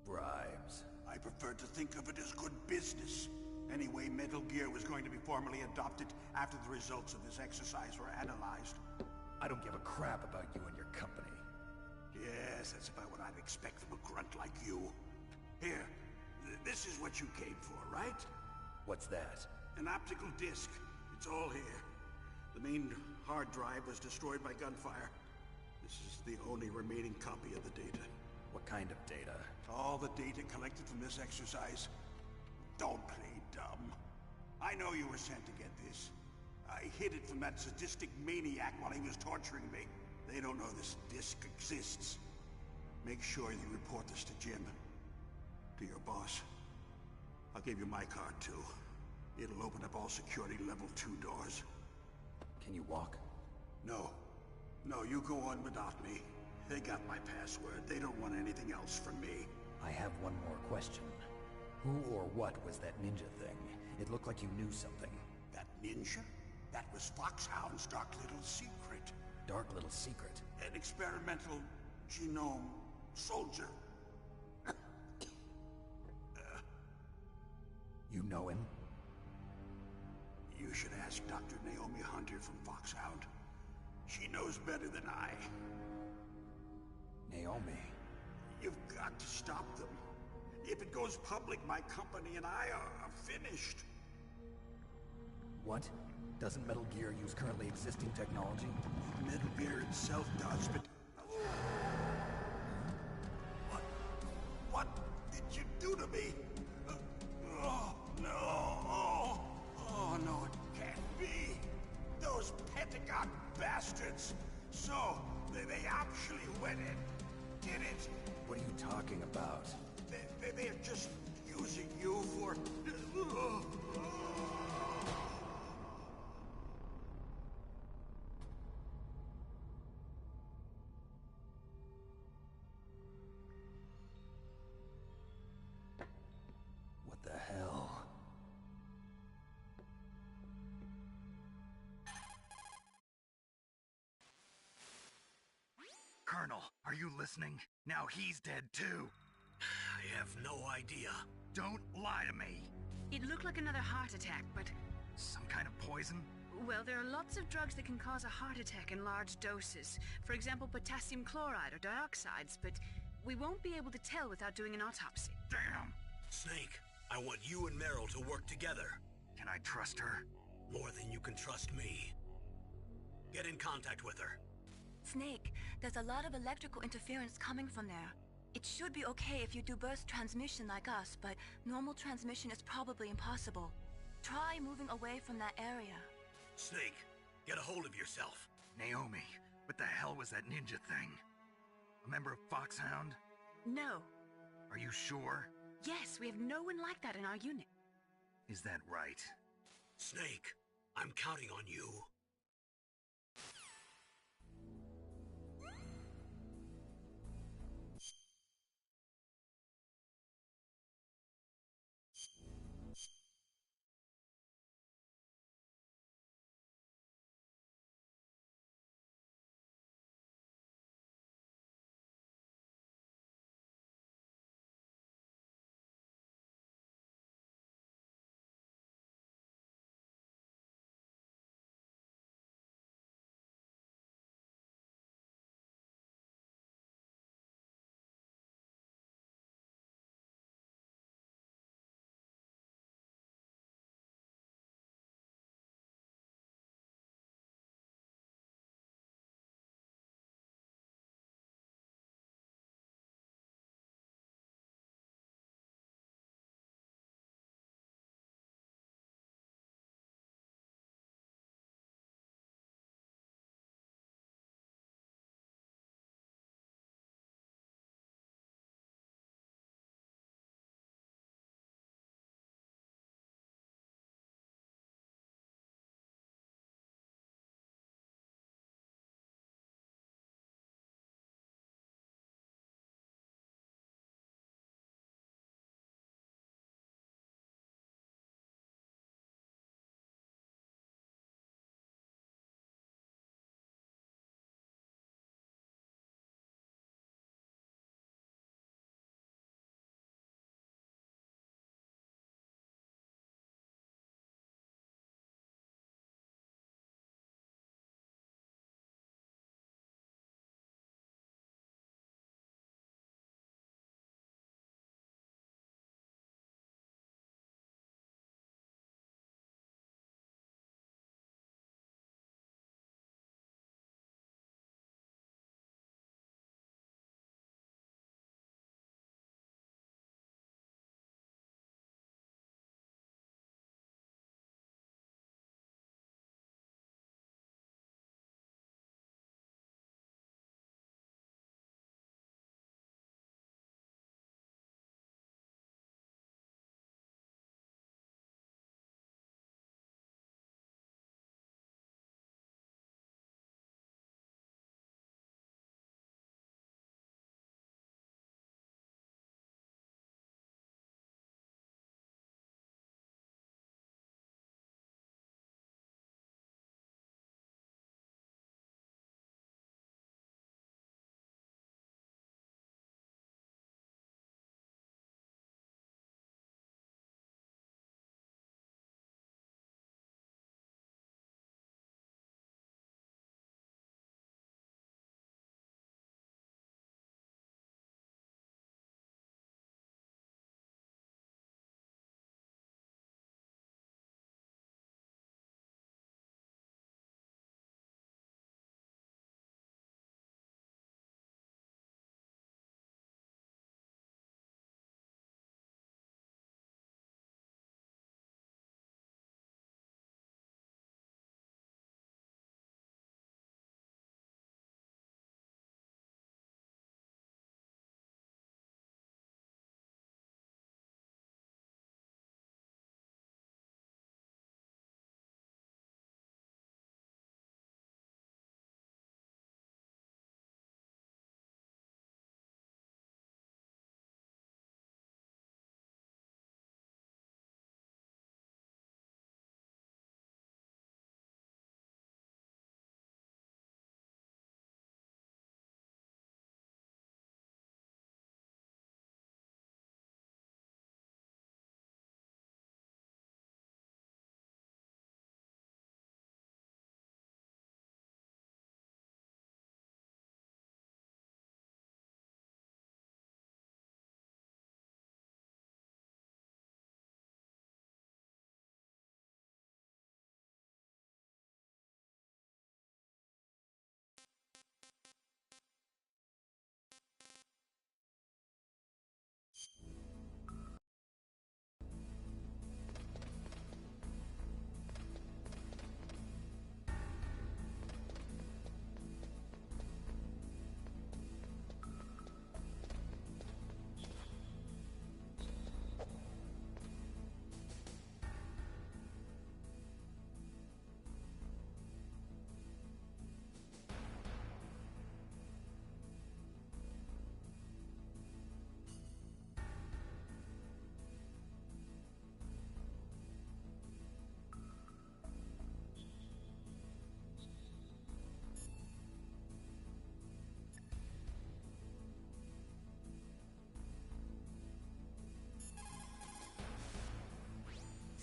Bribes. I prefer to think of it as good business. Anyway, Metal Gear was going to be formally adopted after the results of this exercise were analyzed. I don't give a crap about you and your company. Yes, that's about what I'd expect from a grunt like you. Here, this is what you came for, right? What's that? An optical disc. It's all here. The main hard drive was destroyed by gunfire. This is the only remaining copy of the data. What kind of data? All the data collected from this exercise. Don't play dumb. I know you were sent to get this. I hid it from that sadistic maniac while he was torturing me. They don't know this disc exists. Make sure you report this to Jim. To your boss. I'll give you my card, too. It'll open up all security level 2 doors. Can you walk? No. No, you go on without me. They got my password. They don't want anything else from me. I have one more question. Who or what was that ninja thing? It looked like you knew something. That ninja? That was Foxhound's dark little secret. Dark little secret? An experimental genome soldier. You know him? You should ask Dr. Naomi Hunter from Foxhound. She knows better than I. Naomi? You've got to stop them. If it goes public, my company and I are finished. What? Doesn't Metal Gear use currently existing technology? Metal Gear itself does, but... What did you do to me? Oh, no. Oh, no, it can't be. Those Pentagon bastards. So, they actually went in, did it? What are you talking about? They're just using you for... What the hell? Colonel, are you listening? Now he's dead too. I have no idea. Don't lie to me. It looked like another heart attack, but... Some kind of poison? Well, there are lots of drugs that can cause a heart attack in large doses. For example, potassium chloride or dioxides, but we won't be able to tell without doing an autopsy. Damn! Snake, I want you and Meryl to work together. Can I trust her? More than you can trust me. Get in contact with her. Snake, there's a lot of electrical interference coming from there. It should be okay if you do burst transmission like us, but normal transmission is probably impossible. Try moving away from that area. Snake, get a hold of yourself. Naomi, what the hell was that ninja thing? A member of Foxhound? No. Are you sure? Yes, we have no one like that in our unit. Is that right? Snake, I'm counting on you.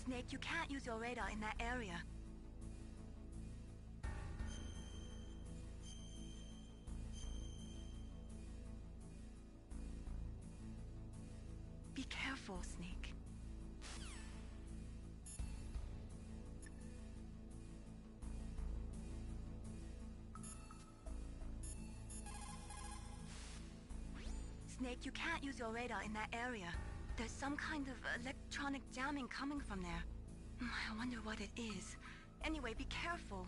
Snake, you can't use your radar in that area. Be careful, Snake. Snake, you can't use your radar in that area. There's some kind of electronic jamming coming from there. I wonder what it is. Anyway, be careful.